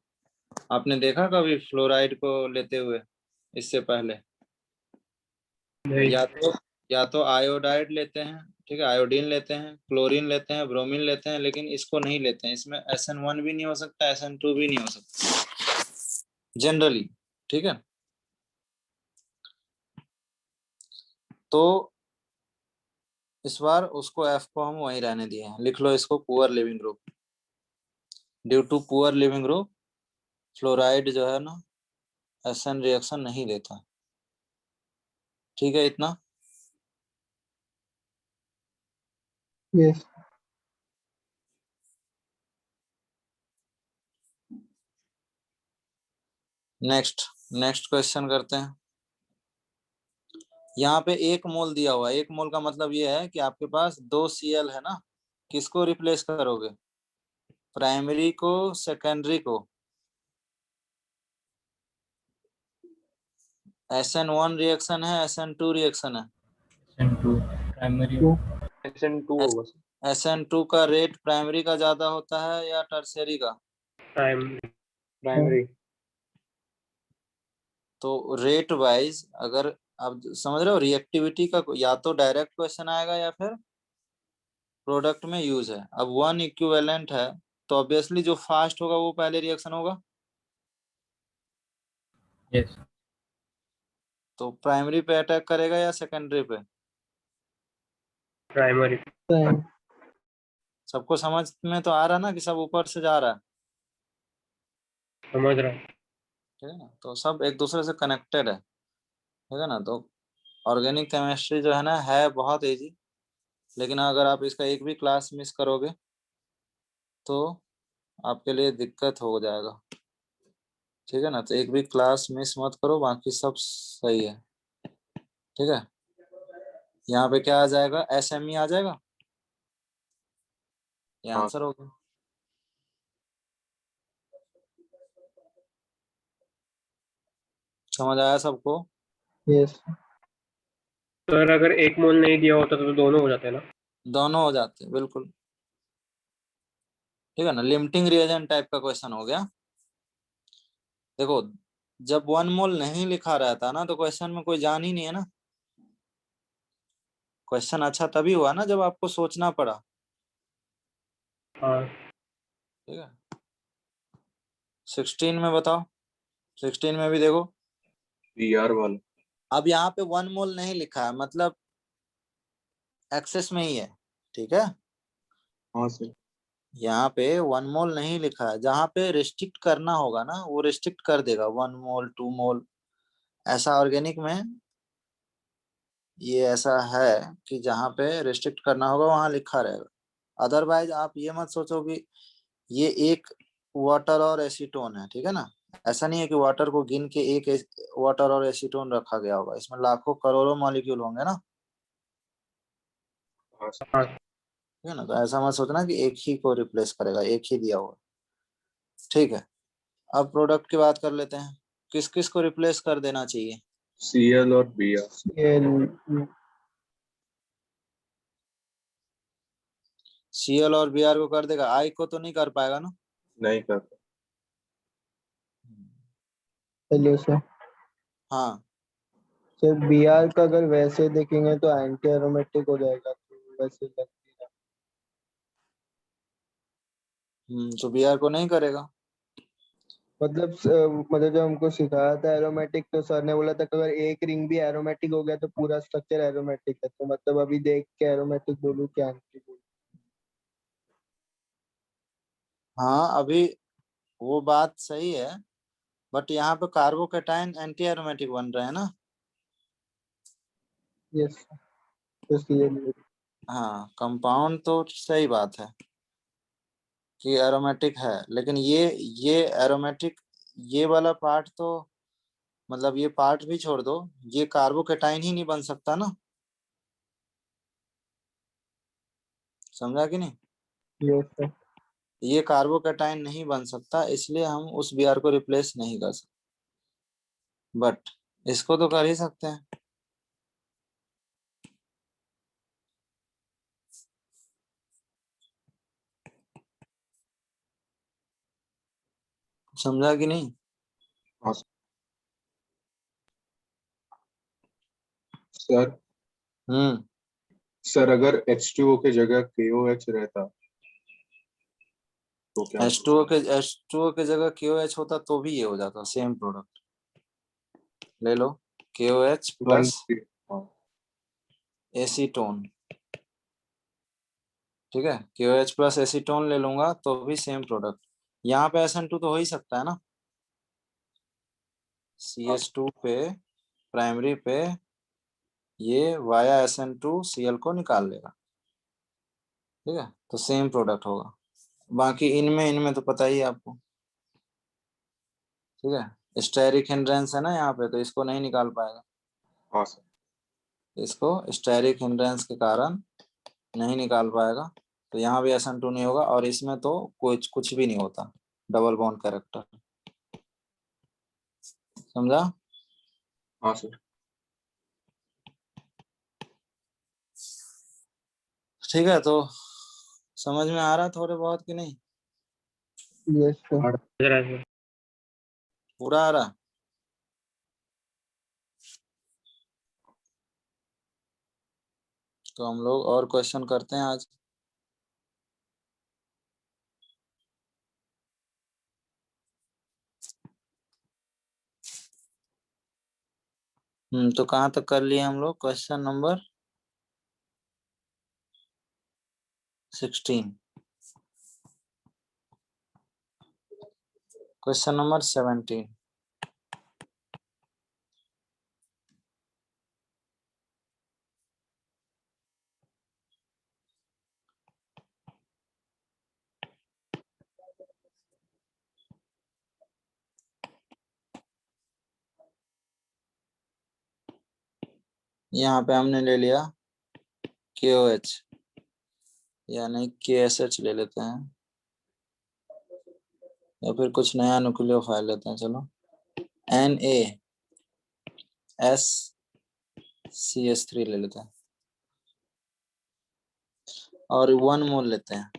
आपने देखा कभी फ्लोराइड को लेते हुए इससे पहले? नहीं। या तो आयोडाइड लेते हैं, ठीक है, आयोडीन लेते हैं, क्लोरीन लेते हैं, ब्रोमीन लेते हैं, लेकिन इसको नहीं लेते हैं। इसमें SN1 भी नहीं हो सकता, SN2 भी नहीं हो सकता जनरली, ठीक है। तो इस बार उसको F को हम वहीं रहने दिए हैं। लिख लो इसको, poor leaving group. Due to poor leaving group fluoride जो है ना SN रिएक्शन नहीं लेता, ठीक है इतना। यस। नेक्स्ट क्वेश्चन करते हैं। यहाँ पे 1 मोल दिया हुआ है। 1 मोल का मतलब ये है कि आपके पास 2 Cl है ना, किसको रिप्लेस करोगे? प्राइमरी को सेकेंडरी को? SN1 रिएक्शन है, SN2 रिएक्शन है? प्राइमरी। SN2 होगा सर। SN2 का रेट प्राइमरी का ज्यादा होता है या टर्शियरी का? प्राइमरी। तो रेट वाइज अगर आप समझ रहे हो, रिएक्टिविटी का या तो डायरेक्ट क्वेश्चन आएगा या फिर प्रोडक्ट में यूज है। अब 1 इक्विवेलेंट है तो ऑब्वियसली जो फास्ट होगा वो पहले रिएक्शन होगा। यस। तो प्राइमरी पे अटैक करेगा या सेकेंडरी पे? प्राइमरी। सबको समझ में तो आ रहा ना कि सब ऊपर से जा रहा है, समझ रहा हूँ। ठीक है ना। तो सब एक दूसरे से कनेक्टेड है, ठीक है ना। तो ऑर्गेनिक केमिस्ट्री जो है ना है बहुत इजी, लेकिन अगर आप इसका एक भी क्लास मिस करोगे तो आपके लिए दिक्कत हो जाएगा, ठीक है ना। तो एक भी क्लास मिस मत करो, बाकी सब सही है, ठीक है। यहाँ पे क्या आ जाएगा? SME आ जाएगा, ये हाँ आंसर होगा। समझ आया सबको? यस। सर अगर 1 मोल नहीं दिया होता तो दोनों हो जाते ना? दोनों हो जाते हैं बिल्कुल, ठीक है ना। लिमिटिंग रिएजेंट टाइप का क्वेश्चन हो गया। देखो, जब 1 मोल नहीं लिखा रहता ना तो क्वेश्चन में कोई जान ही नहीं है ना। क्वेश्चन अच्छा तभी हुआ ना जब आपको सोचना पड़ा, हाँ। ठीक है। 16 में बताओ, 16 में भी देखो। BR वाला। अब यहाँ पे 1 मोल नहीं लिखा है, मतलब एक्सेस में ही है, ठीक है। हाँ सर। यहाँ पे 1 मोल नहीं लिखा है, जहाँ पे रिस्ट्रिक्ट करना होगा ना वो रिस्ट्रिक्ट कर देगा, 1 मोल 2 मोल ऐसा। ऑर्गेनिक में ये ऐसा है कि जहाँ पे रिस्ट्रिक्ट करना होगा वहां लिखा रहेगा। अदरवाइज आप ये मत सोचो कि ये एक वाटर और एसीटोन है, ठीक है ना। ऐसा नहीं है कि वाटर को गिन के एक वाटर और एसीटोन रखा गया होगा, इसमें लाखों करोड़ों मॉलिक्यूल होंगे ना, हाँ सर। हाँ। ठीक है ना। तो ऐसा मत सोचना कि एक ही को रिप्लेस करेगा, एक ही दिया हुआ, ठीक है। अब प्रोडक्ट की बात कर लेते हैं, किस किस को रिप्लेस कर देना चाहिए? CL और BR। Cl और Br को कर देगा, I को तो नहीं कर पाएगा ना। नहीं करता। Hello sir. हाँ, सर BR का अगर वैसे देखेंगे तो एंटी एरोमेटिक हो जाएगा, तो वैसे लग नहीं रहा। तो Br को नहीं करेगा। मतलब मतलब जब हमको सिखाया था एरोमेटिक तो सर ने बोला था कि अगर एक रिंग भी एरोमेटिक हो गया तो पूरा स्ट्रक्चर एरोमेटिक है, तो मतलब अभी देख के एरोमेटिक बोलूं क्या एंटी बोलूं? हाँ अभी वो बात सही है, बट यहाँ पे कार्बोकेटाइन एंटी एरोमेटिक बन रहे हैं ना। यस तो Cl हाँ कंपाउंड तो सही बात है कि एरोमेटिक है, लेकिन ये एरोमेटिक, ये वाला पार्ट तो मतलब ये पार्ट भी छोड़ दो, ये कार्बोकेटाइन ही नहीं बन सकता ना, समझा कि नहीं। यस सर ये कार्बोकेटाइन नहीं बन सकता, इसलिए हम उस Br को रिप्लेस नहीं कर सकते, बट इसको तो कर ही सकते हैं। समझा कि नहीं। हाँ सर। हम्म। सर अगर H2O की जगह KOH रहता तो क्या H2O के जगह KOH होता तो भी ये हो जाता, सेम प्रोडक्ट। ले लो KOH वन। प्लस हाँ एसीटोन, ठीक है, KOH प्लस एसीटोन ले लूंगा तो भी सेम प्रोडक्ट। यहाँ पे SN2 तो हो ही सकता है ना, CH2 पे प्राइमरी पे ये वाया SN2Cl को निकाल लेगा, ठीक है, तो सेम प्रोडक्ट होगा। बाकी इनमें तो पता ही है आपको, ठीक है, स्टेरिक हिंड्रेंस है ना यहाँ पे, तो इसको नहीं निकाल पाएगा, हाँ सर। इसको स्टेरिक हिंड्रेंस के कारण नहीं निकाल पाएगा, तो यहाँ भी SN2 नहीं होगा, और इसमें तो कुछ भी नहीं होता, डबल बॉन्ड कैरेक्टर। समझा। हाँ सर। ठीक है, तो समझ में आ रहा थोड़े बहुत कि नहीं, यस सर जरा सर। पूरा आ रहा। तो हम लोग और क्वेश्चन करते हैं आज। तो कहाँ तक कर लिए हम लोग, क्वेश्चन नंबर 16, क्वेश्चन नंबर 17। यहाँ पे हमने ले लिया KOH, यानी KSH ले लेते हैं, या फिर कुछ नया न्यूक्लियोफाइल लेते हैं, चलो NaSCH3 ले लेते हैं, और 1 मोल लेते हैं।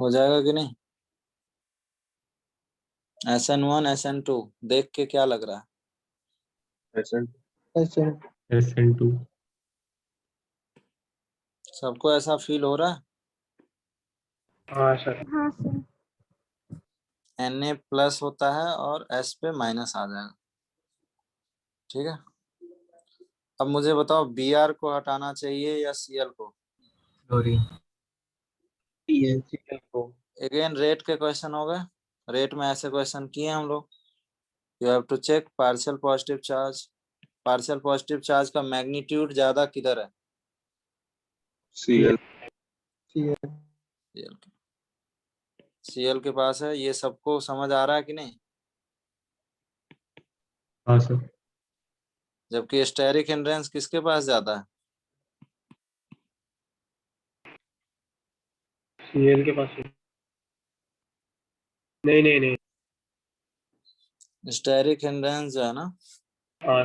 हो जाएगा कि नहीं। SN1 SN2 देख के क्या लग रहा है, SN SN SN2 सबको ऐसा फील हो रहा है। हाँ सर। हाँ सर। Na प्लस होता है और S पे माइनस आ जाएगा, ठीक है। अब मुझे बताओ Br को हटाना चाहिए या Cl को। सॉरी Cl को। अगेन रेट के क्वेश्चन हो गए, रेट में ऐसे क्वेश्चन किए हम लोग। You have to check partial positive charge का मैग्नीट्यूड ज्यादा किधर है, Cl। Cl Cl के, Cl के पास है। ये सबको समझ आ रहा है कि नहीं। हाँ सर। जबकि स्टेरिक हिंड्रेंस किसके पास ज्यादा है, Cl के पास नहीं नहीं नहीं। स्टेरिक हिंड्रेंस जो है ना हाँ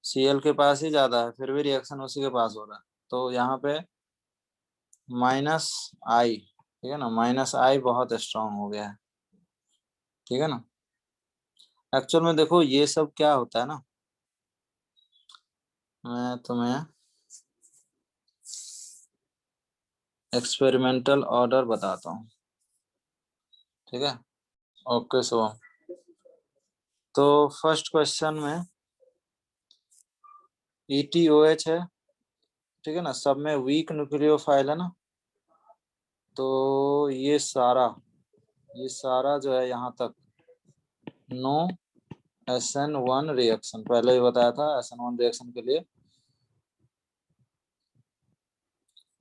Cl के पास ही ज्यादा है, फिर भी रिएक्शन उसी के पास हो रहा है, तो यहाँ पे -I, ठीक है ना, -I बहुत स्ट्रांग हो गया है, ठीक है ना। एक्चुअल में देखो ये सब क्या होता है ना, मैं तुम्हें एक्सपेरिमेंटल ऑर्डर बताता हूँ, ठीक है। ओके सो तो फर्स्ट क्वेश्चन में ETOH है, ठीक है ना, सब में वीक न्यूक्लियोफाइल है ना, तो ये सारा जो है यहाँ तक नो SN1 रिएक्शन, पहले ही बताया था SN1 रिएक्शन के लिए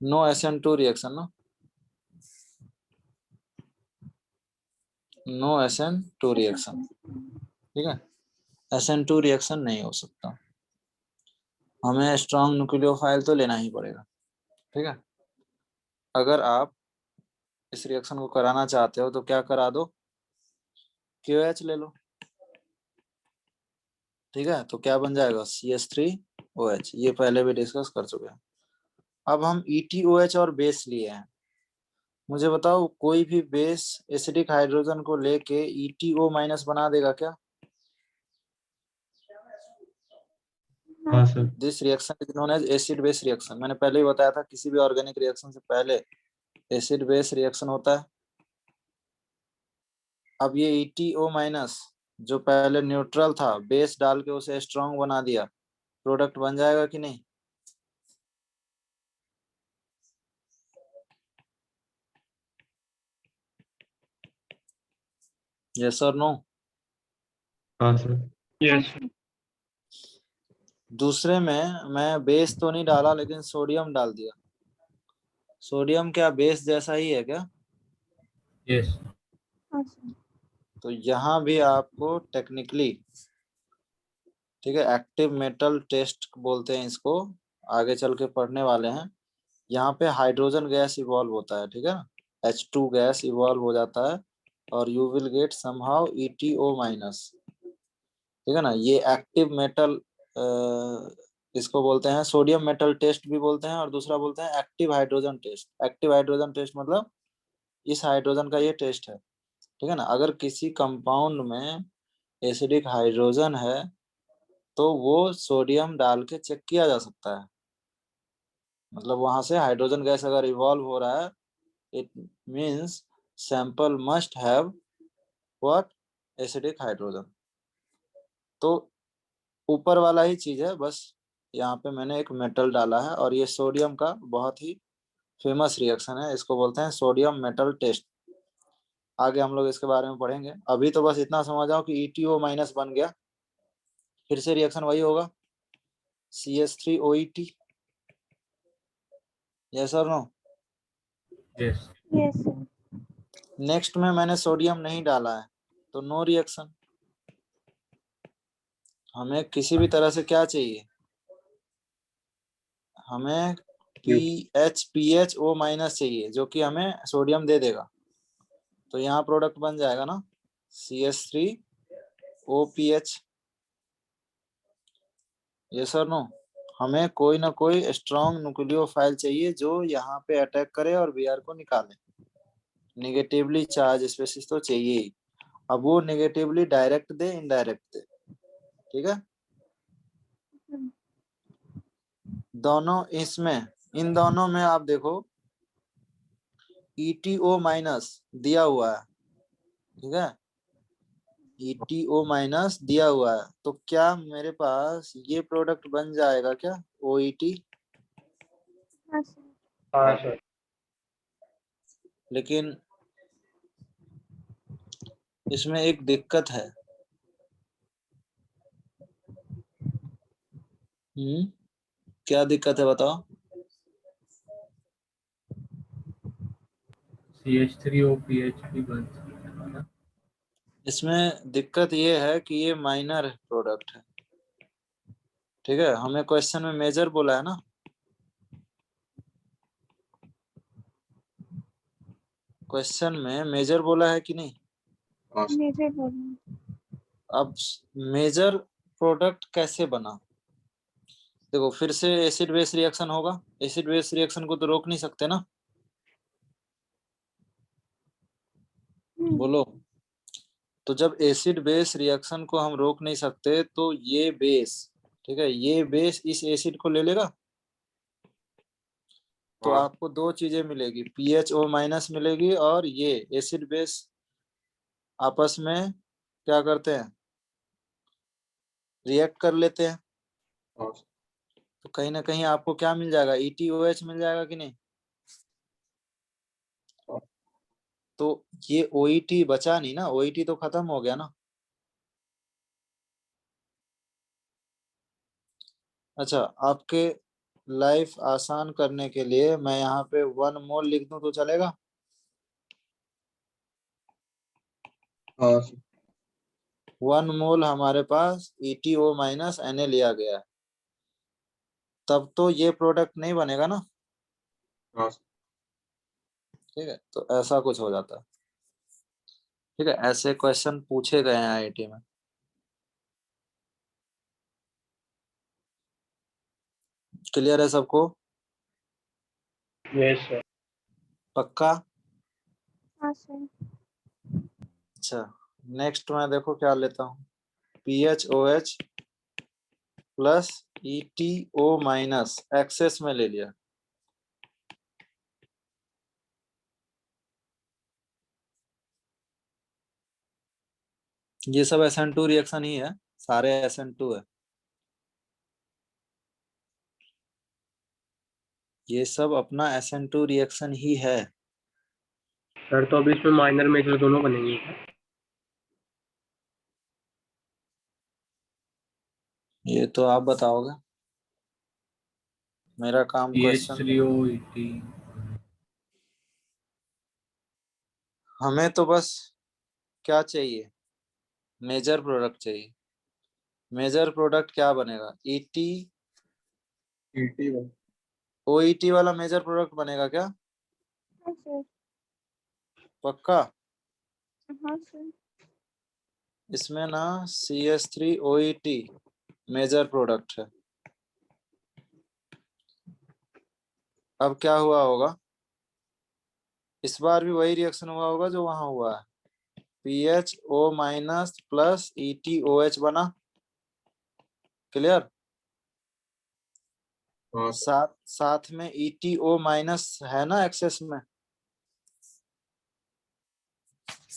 नो SN2 रिएक्शन ना, नो SN2 रिएक्शन, ठीक है। SN2 रिएक्शन नहीं हो सकता, हमें स्ट्रॉन्ग न्यूक्लियोफाइल तो लेना ही पड़ेगा, ठीक है। अगर आप इस रिएक्शन को कराना चाहते हो तो क्या करा दो, QH ले लो, ठीक है। तो क्या बन जाएगा CH3OH, ये पहले भी डिस्कस कर चुके हैं। अब हम ETOH और बेस लिए हैं, मुझे बताओ कोई भी बेस एसिडिक हाइड्रोजन को लेके ETO माइनस बना देगा क्या? हाँ sir. This reaction is known as acid base reaction, मैंने पहले ही बताया था किसी भी ऑर्गेनिक रिएक्शन से पहले एसिड बेस रिएक्शन होता है। अब ये ETO माइनस जो पहले न्यूट्रल था, बेस डाल के उसे स्ट्रॉन्ग बना दिया, प्रोडक्ट बन जाएगा कि नहीं? यस और नो? हाँ सर। यस। दूसरे में मैं बेस तो नहीं डाला लेकिन सोडियम डाल दिया, सोडियम क्या बेस जैसा ही है क्या? यस। हाँ सर। तो यहाँ भी आपको टेक्निकली, ठीक है, एक्टिव मेटल टेस्ट बोलते हैं इसको, आगे चल के पढ़ने वाले हैं। यहाँ पे हाइड्रोजन गैस इवॉल्व होता है, ठीक है ना, H2 गैस इवॉल्व हो जाता है और you will get somehow ETO minus, ठीक है ना। ये एक्टिव मेटल इसको बोलते हैं, सोडियम मेटल टेस्ट भी बोलते हैं और दूसरा बोलते हैं active hydrogen test. Active hydrogen test मतलब इस हाइड्रोजन का ये टेस्ट है, ठीक है ना। अगर किसी कंपाउंड में एसिडिक हाइड्रोजन है तो वो सोडियम डाल के चेक किया जा सकता है, मतलब वहां से हाइड्रोजन गैस अगर इवॉल्व हो रहा है, it means sample must have what, acidic hydrogen. तो ऊपर वाला ही चीज है, बस यहाँ पे मैंने एक मेटल डाला है और ये सोडियम का बहुत ही फेमस रिएक्शन है, इसको बोलते हैं सोडियम मेटल टेस्ट। आगे हम लोग इसके बारे में पढ़ेंगे, अभी तो बस इतना समझ आओ कि ETO माइनस बन गया, फिर से रिएक्शन वही होगा CH3OET, यस और no? Yes. Yes sir. Next में मैंने सोडियम नहीं डाला है तो नो रिएक्शन। हमें किसी भी तरह से क्या चाहिए, हमें PHO माइनस चाहिए जो कि हमें सोडियम दे देगा, तो यहाँ प्रोडक्ट बन जाएगा ना CH3OPH, ये सर नो। हमें कोई ना कोई स्ट्रॉन्ग न्यूक्लियोफाइल चाहिए जो यहाँ पे अटैक करे और Br को निकाले, नेगेटिवली चार्ज स्पेसिस तो चाहिए ही। अब वो नेगेटिवली डायरेक्ट दे इनडायरेक्ट दे, ठीक है। दोनों इसमें, इन दोनों में आप देखो ETO माइनस दिया हुआ है, ठीक है, ETO माइनस दिया हुआ है, तो क्या मेरे पास ये प्रोडक्ट बन जाएगा क्या OET? हाँ सर। हाँ सर। लेकिन इसमें एक दिक्कत है, क्या दिक्कत है बताओ? CH3OPH भी बन सकता है ना? इसमें दिक्कत ये है कि ये माइनर प्रोडक्ट है, ठीक है। हमें क्वेश्चन में मेजर बोला है ना, क्वेश्चन में मेजर बोला है कि नहीं? हाँ सर। मेजर बोलना। अब मेजर प्रोडक्ट कैसे बना, देखो फिर से एसिड बेस रिएक्शन होगा, एसिड बेस रिएक्शन को तो रोक नहीं सकते ना, बोलो। तो जब एसिड बेस रिएक्शन को हम रोक नहीं सकते तो ये बेस, ठीक है, ये बेस इस एसिड को ले लेगा, तो हाँ। आपको दो चीजें मिलेगी, PHO माइनस मिलेगी और ये एसिड बेस आपस में क्या करते हैं, रिएक्ट कर लेते हैं। हाँ तो कहीं ना कहीं आपको क्या मिल जाएगा, ETOH मिल जाएगा कि नहीं। हाँ। तो ये OET बचा नहीं ना, OET तो खत्म हो गया ना। अच्छा, आपके लाइफ आसान करने के लिए मैं यहाँ पे 1 मोल लिख दूं तो चलेगा। हाँ 1 मोल हमारे पास ETO माइनस Na लिया गया है, तब तो ये प्रोडक्ट नहीं बनेगा ना। हाँ ठीक है, तो ऐसा कुछ हो जाता है। ठीक है, ऐसे क्वेश्चन पूछे गए हैं IIT में। क्लियर है सबको, यस सर। पक्का। हाँ सर। अच्छा, नेक्स्ट मैं देखो क्या लेता हूँ, PHOH plus ETO minus excess में ले लिया। ये सब SN2 रिएक्शन ही है, सारे SN2 है, ये सब अपना SN2 रिएक्शन ही है। सर तो अभी इसमें माइनर मेजर दोनों बनेंगे क्या? ये तो आप बताओगे, मेरा काम क्वेश्चन। PH3OET। हमें तो बस क्या चाहिए, मेजर प्रोडक्ट चाहिए। मेजर प्रोडक्ट क्या बनेगा, ET ET1। OET वाला मेजर प्रोडक्ट बनेगा क्या, हाँ सर। पक्का। हाँ सर। इसमें ना CH3OET मेजर प्रोडक्ट है। अब क्या हुआ होगा, इस बार भी वही रिएक्शन हुआ होगा जो वहां हुआ है, PHO माइनस प्लस ETOH बना। क्लियर। हाँ साथ साथ में ETO माइनस है ना एक्सेस में।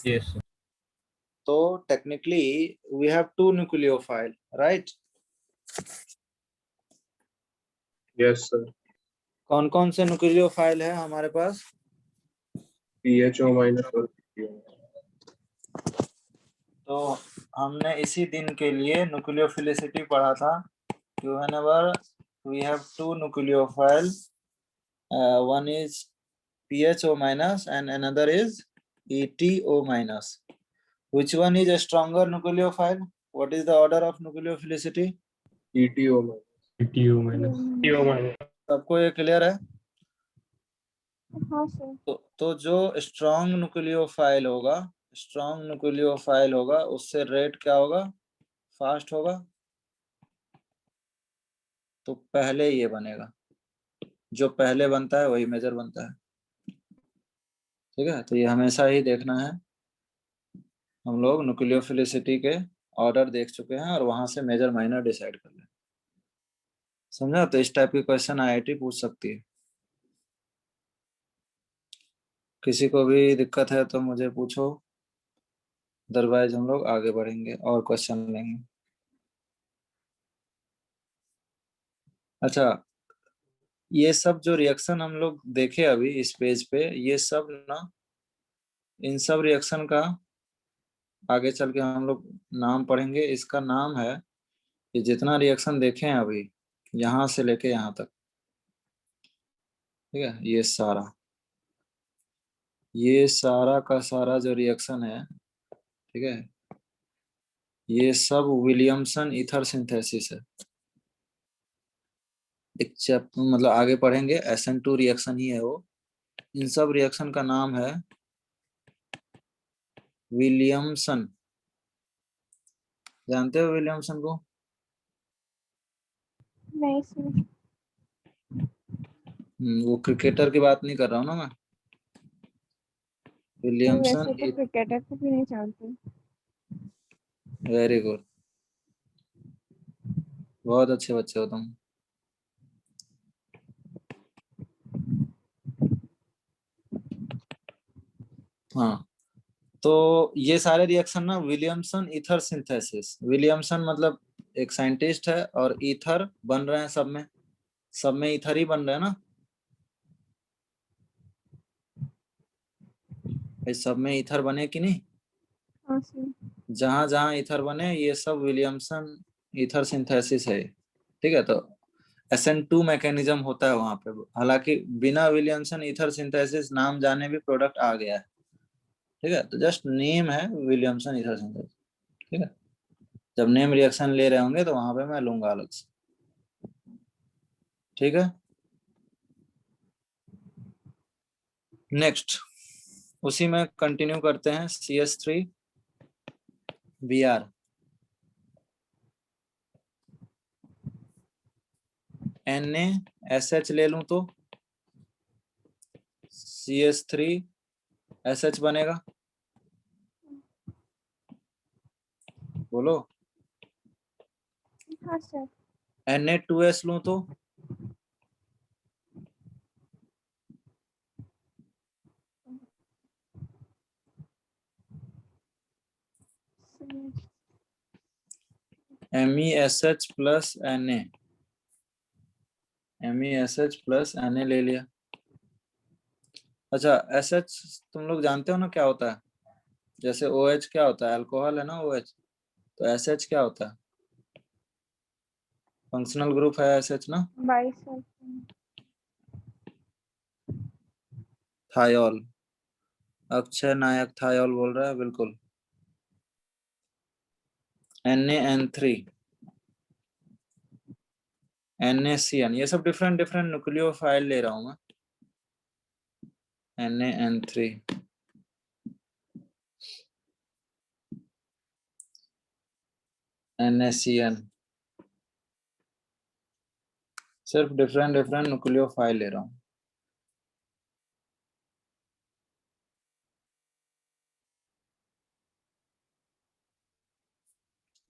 Yes sir. तो technically we have 2 nucleophile, right. Yes sir. कौन कौन से न्यूक्लियोफाइल है हमारे पास, PHO माइनस और PTO। तो हमने इसी दिन के लिए न्यूक्लियोफिलिसिटी पढ़ा था कि whenever we have 2 nucleophile, one is PHO minus and another is ETO minus, which one is a stronger nucleophile, what is the order of nucleophilicity, ETO में। PTO minus. TO minor. सबको ये क्लियर है। हाँ सर। तो जो स्ट्रॉन्ग न्यूक्लियोफाइल होगा, स्ट्रॉन्ग न्यूक्लियोफाइल होगा उससे रेट क्या होगा, फास्ट होगा, तो पहले ये बनेगा, जो पहले बनता है वही मेजर बनता है। ठीक है, तो ये हमेशा ही देखना है। हम लोग न्यूक्लियोफिलिसिटी के ऑर्डर देख चुके हैं और वहां से मेजर माइनर डिसाइड कर लें। समझा, तो इस टाइप के क्वेश्चन IIT पूछ सकती है। किसी को भी दिक्कत है तो मुझे पूछो, अदरवाइज हम लोग आगे बढ़ेंगे और क्वेश्चन लेंगे। अच्छा, ये सब जो रिएक्शन हम लोग देखे अभी इस पेज पे, ये सब ना, इन सब रिएक्शन का आगे चल के हम लोग नाम पढ़ेंगे। इसका नाम है, ये जितना रिएक्शन देखे हैं अभी यहाँ से लेके यहाँ तक, ठीक है, ये सारा का सारा जो रिएक्शन है, ठीक है, ये सब विलियमसन ईथर सिंथेसिस है। एक मतलब आगे पढ़ेंगे, SN2 रिएक्शन ही है वो। इन सब रिएक्शन का नाम है विलियमसन। जानते हो विलियमसन को, नहीं सर। वो क्रिकेटर की बात नहीं कर रहा हूँ ना मैं, मैं विलियमसन। वैसे तो क्रिकेटर को भी नहीं जानती। वेरी गुड, बहुत अच्छे बच्चे हो तुम। हाँ, तो ये सारे रिएक्शन ना विलियमसन ईथर सिंथेसिस, विलियमसन मतलब एक साइंटिस्ट है और ईथर बन रहे हैं सब में ईथर ही बन रहे हैं ना, इस सब में ईथर बने कि नहीं, हाँ सर। जहां जहां ईथर बने ये सब विलियमसन ईथर सिंथेसिस है। ठीक है, तो SN2 मैकेनिज्म होता है वहां पे, हालांकि बिना विलियमसन ईथर सिंथेसिस नाम जाने भी प्रोडक्ट आ गया है। ठीक है, तो जस्ट नेम है विलियमसन ईथर सिंथेसिस। ठीक है, जब नेम रिएक्शन ले रहे होंगे तो वहां पे मैं लूंगा अलग से। ठीक है, नेक्स्ट उसी में कंटिन्यू करते हैं, CH3Br, NaSH ले लूं तो CH3SH बनेगा, बोलो। हाँ सर। Na2S लूं तो MESH plus Na, MESH plus Na ले लिया। अच्छा, SH तुम लोग जानते हो ना क्या होता है, जैसे OH क्या होता है, अल्कोहल है ना OH, तो SH क्या होता है, फंक्शनल ग्रुप है SH ना, बाइसल्फाइड। थायोल, अक्षय नायक थायोल बोल रहा है, बिल्कुल। NaN3, NaCN, ये सब डिफरेंट डिफरेंट न्यूक्लियोफाइल ले रहा हूं मैं। NaN3, NaCN, सिर्फ डिफरेंट डिफरेंट न्यूक्लियोफाइल ले रहा हूँ।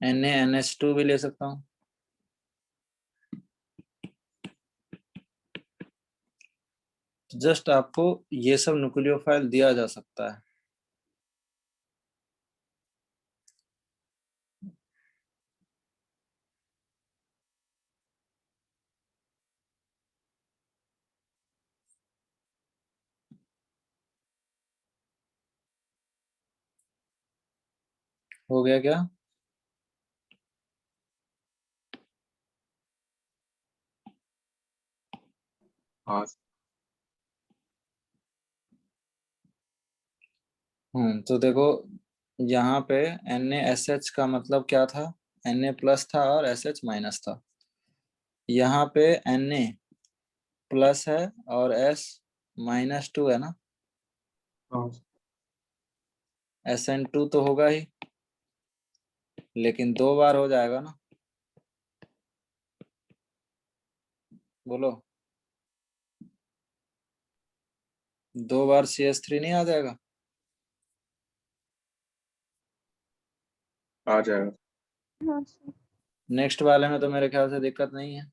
NaNH2 भी ले सकता हूँ। जस्ट आपको ये सब न्यूक्लियोफाइल दिया जा सकता है। हो गया क्या? हाँ तो देखो यहाँ पे NaSH का मतलब क्या था, Na प्लस था और SH माइनस था। यहाँ पे Na प्लस है और S -2 है ना, हाँ SN2 तो होगा ही, लेकिन 2 बार हो जाएगा ना, बोलो। 2 बार CH3 नहीं आ जाएगा? आ जाएगा। हाँ सर। नेक्स्ट वाले में तो मेरे ख्याल से दिक्कत नहीं है।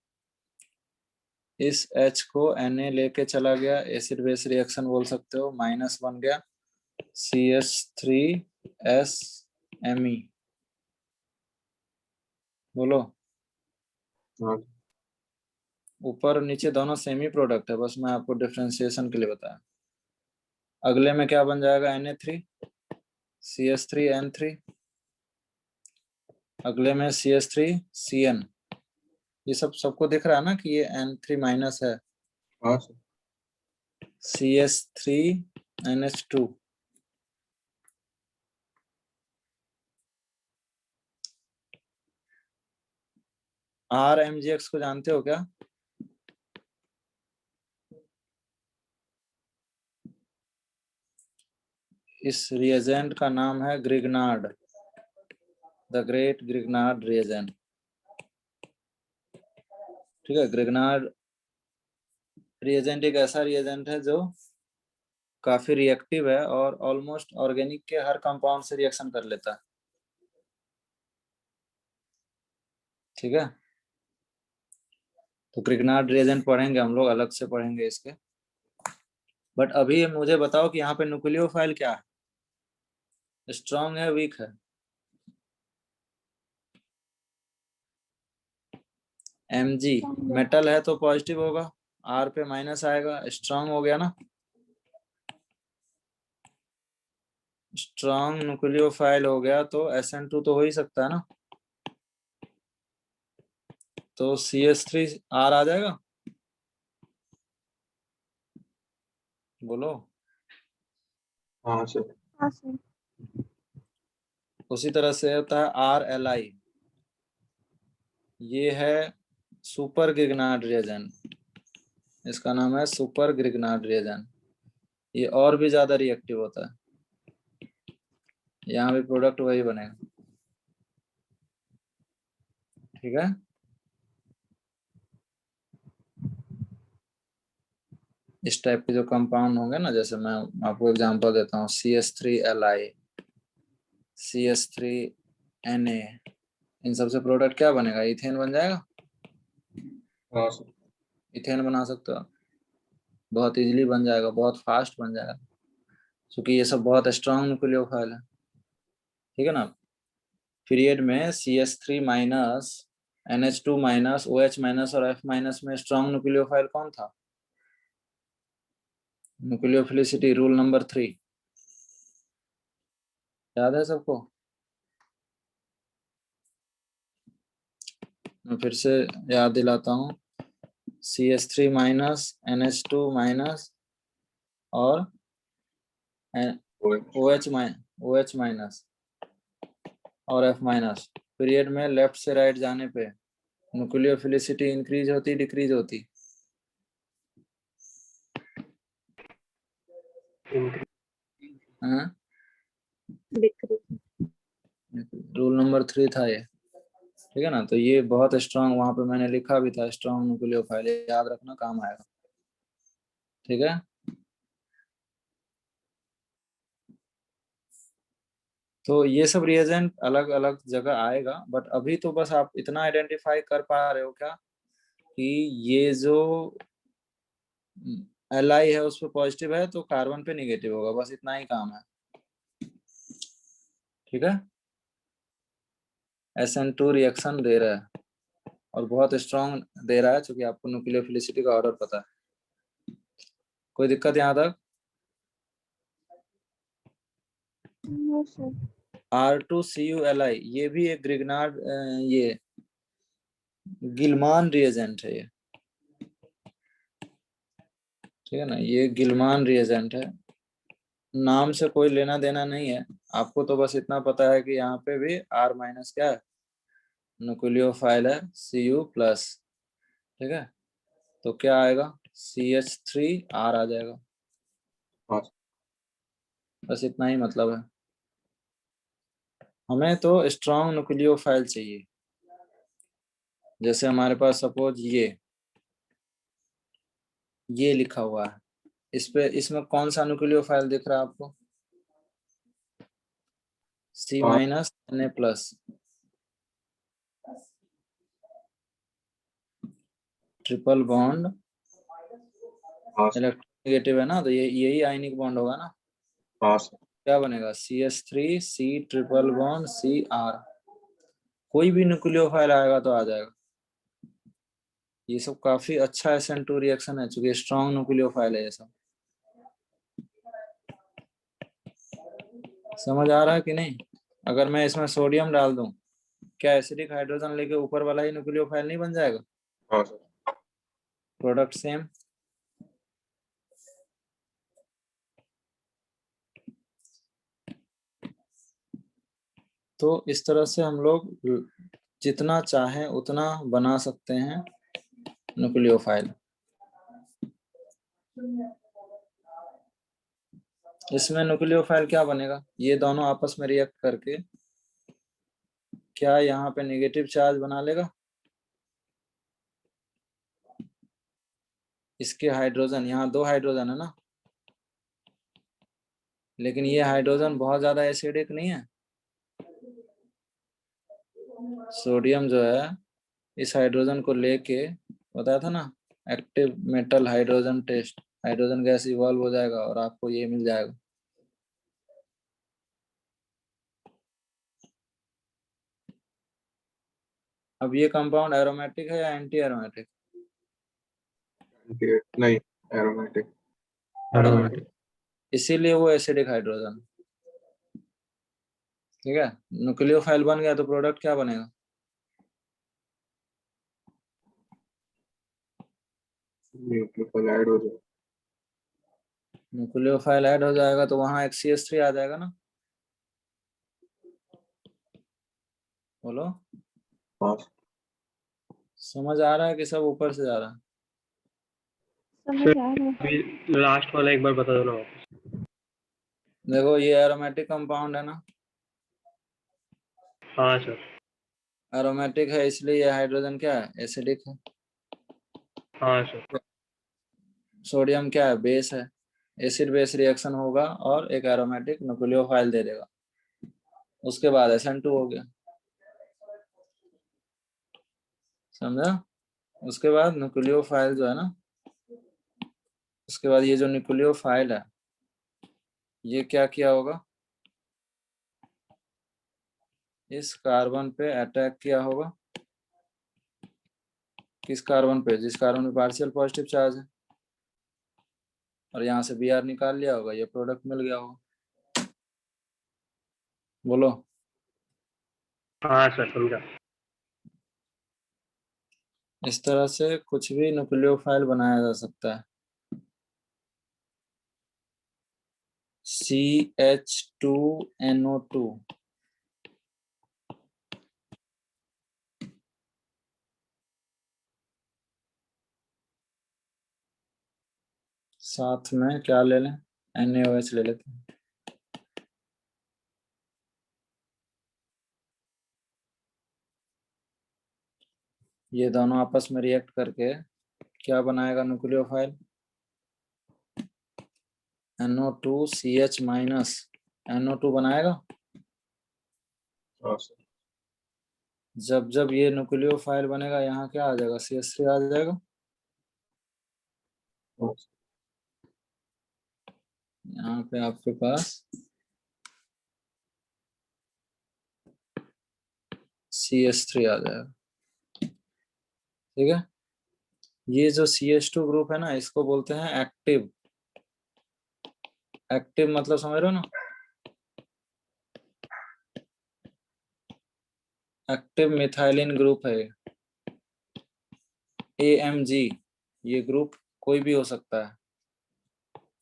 इस H को Na लेके चला गया, एसिड बेस रिएक्शन बोल सकते हो, माइनस बन गया CH3SMe, बोलो। हाँ ऊपर और नीचे दोनों सेम ही प्रोडक्ट है, बस मैं आपको डिफरेंशिएशन के लिए बताया। अगले में क्या बन जाएगा, Na3 CH3N3, अगले में CH3CN। ये सब सबको दिख रहा है ना कि ये N3 माइनस है, हाँ सर। CH3NH2। RMGX को जानते हो क्या? इस रिएजेंट का नाम है Grignard, the great Grignard reagent. ठीक है, ग्रिग्नार्ड रिएजेंट एक ऐसा रिएजेंट है जो काफी रिएक्टिव है और ऑलमोस्ट ऑर्गेनिक के हर कंपाउंड से रिएक्शन कर लेता है। ठीक है, तो ग्रिग्नार्ड रिएजेंट पढ़ेंगे हम लोग, अलग से पढ़ेंगे इसके। बट अभी मुझे बताओ कि यहाँ पे न्यूक्लियोफाइल क्या है, स्ट्रांग है वीक है? Mg मेटल है तो पॉजिटिव होगा, R पे माइनस आएगा, स्ट्रांग हो गया ना। स्ट्रांग न्यूक्लियोफाइल हो गया तो SN2 तो हो ही सकता है ना, तो CH3R आ जाएगा। बोलो। हाँ सर। हाँ सर। उसी तरह से होता है RLI, ये है सुपर ग्रिग्नार्ड रिएजेंट, इसका नाम है सुपर ग्रिग्नार्ड रिएजेंट। ये और भी ज्यादा रिएक्टिव होता है, यहाँ भी प्रोडक्ट वही बनेगा। ठीक है, इस टाइप के जो कंपाउंड होंगे ना, जैसे मैं आपको एग्जांपल देता हूँ, CH3Li, CH3Na, इन सबसे प्रोडक्ट क्या बनेगा? इथेन बन जाएगा। हाँ सर। इथेन बना सकते हो, बहुत इजीली बन जाएगा, बहुत फास्ट बन जाएगा, क्योंकि ये सब बहुत स्ट्रांग न्यूक्लियोफाइल है। ठीक है ना। पीरियड में CH3 minus, NH2 minus, OH minus और F माइनस में स्ट्रांग न्यूक्लियोफाइल कौन था? न्यूक्लियोफिलिसिटी रूल नंबर 3 याद है सबको? मैं फिर से याद दिलाता हूँ, CH3 माइनस, NH2 माइनस और OH माइनस और F माइनस। पीरियड में लेफ्ट से राइट जाने पे न्यूक्लियोफिलिसिटी इंक्रीज होती डिक्रीज होती? हाँ, रूल नंबर 3 था ये। ठीक है ना, तो ये बहुत स्ट्रांग, वहां पे मैंने लिखा भी था, स्ट्रांग न्यूक्लियोफाइल, याद रखना, काम आएगा। ठीक है, तो ये सब रिएजेंट अलग अलग जगह आएगा, बट अभी तो बस आप इतना आइडेंटिफाई कर पा रहे हो क्या कि ये जो Li है उस पर पॉजिटिव है तो कार्बन पे निगेटिव होगा, बस इतना ही काम है। ठीक है, SN2 रिएक्शन दे रहा है और बहुत स्ट्रांग दे रहा है, क्योंकि आपको न्यूक्लियोफिलिसिटी का ऑर्डर पता है। कोई दिक्कत यहाँ तक? No sir. R2CuLi, ये भी एक ग्रिग्नार्ड, ये गिलमान रिएजेंट है ये। ठीक है ना, ये गिलमान रिएजेंट है, नाम से कोई लेना देना नहीं है, आपको तो बस इतना पता है कि यहाँ पे भी R माइनस क्या है, न्यूक्लियोफाइल है, Cu प्लस। ठीक है, तो क्या आएगा? CH3R आ जाएगा। हाँ बस इतना ही मतलब है, हमें तो स्ट्रॉन्ग न्यूक्लियोफाइल चाहिए। जैसे हमारे पास सपोज ये लिखा हुआ है, इस पे, इसमें कौन सा न्यूक्लियोफाइल दिख रहा है आपको? C हाँ minus Na plus, triple bond, हाँ इलेक्ट्रोनेगेटिव है ना, तो ये यही आयनिक बॉन्ड होगा ना। हाँ सर। क्या बनेगा? CH3 C triple bond CR, कोई भी न्यूक्लियोफाइल आएगा तो आ जाएगा। ये सब काफी अच्छा SN2 रिएक्शन है, चूंकि स्ट्रॉन्ग न्यूक्लियोफाइल है ये सब। समझ आ रहा है कि नहीं? अगर मैं इसमें सोडियम डाल दूं, क्या एसिडिक हाइड्रोजन लेके ऊपर वाला ही न्यूक्लियोफाइल नहीं बन जाएगा? हाँ सर। Product same. तो इस तरह से हम लोग जितना चाहें उतना बना सकते हैं न्यूक्लियोफाइल। इसमें न्यूक्लियोफाइल क्या बनेगा? ये दोनों आपस में रिएक्ट करके क्या यहाँ पे नेगेटिव चार्ज बना लेगा? इसके हाइड्रोजन, यहाँ 2 हाइड्रोजन है ना, लेकिन ये हाइड्रोजन बहुत ज्यादा एसिडिक नहीं है। सोडियम जो है इस हाइड्रोजन को लेके, बताया था ना, active metal hydrogen test, hydrogen gas evolve हो जाएगा और आपको ये मिल जाएगा। अब ये कंपाउंड एरोमेटिक है या एंटी एरोमेटिक? नहीं, एरोमेटिक। एरोमेटिक, इसीलिए वो एसिडिक हाइड्रोजन। ठीक है, न्यूक्लियोफाइल बन गया तो प्रोडक्ट क्या बनेगा? न्यूक्लियोफाइल ऐड हो जाए। न्यूक्लियोफाइल ऐड हो जाएगा तो वहां एक CH3 आ जाएगा ना। बोलो, हाँ, समझ आ रहा है कि सब ऊपर से जा रहा है? समझ आ रहा है। अभी लास्ट वाला एक बार बता दो ना वापस। देखो ये एरोमेटिक कंपाउंड है ना, हाँ सर। एरोमेटिक है इसलिए ये हाइड्रोजन क्या है? एसिडिक है। हाँ सर। सोडियम क्या है? बेस है। एसिड बेस रिएक्शन होगा और एक एरोमेटिक न्यूक्लियोफाइल दे देगा, उसके बाद SN2 हो गया। समझा? उसके बाद न्यूक्लियोफाइल जो है ना, उसके बाद ये जो न्यूक्लियोफाइल है ये क्या किया होगा? इस कार्बन पे अटैक किया होगा। किस कार्बन पे? जिस कार्बन पे पार्शियल पॉजिटिव चार्ज है, और यहाँ से Br निकाल लिया होगा, ये प्रोडक्ट मिल गया होगा। बोलो। हाँ सर समझा। इस तरह से कुछ भी न्यूक्लियोफाइल बनाया जा सकता है। CH2NO2, साथ में क्या ले लें? NaOH ले लेते हैं। ये दोनों आपस में रिएक्ट करके क्या बनाएगा न्यूक्लियोफाइल? NO2CH माइनस NO2 बनाएगा। हाँ सर। जब जब ये न्यूक्लियोफाइल बनेगा यहाँ क्या आ जाएगा? CH3 आ जाएगा। हाँ सर। यहाँ पे आपके पास CH3 आ जाएगा। ठीक है, ये जो CH2 ग्रुप है ना, इसको बोलते हैं एक्टिव। एक्टिव मतलब समझ रहे हो ना? एक्टिव मिथाइलिन ग्रुप है AMG। ये ग्रुप कोई भी हो सकता है,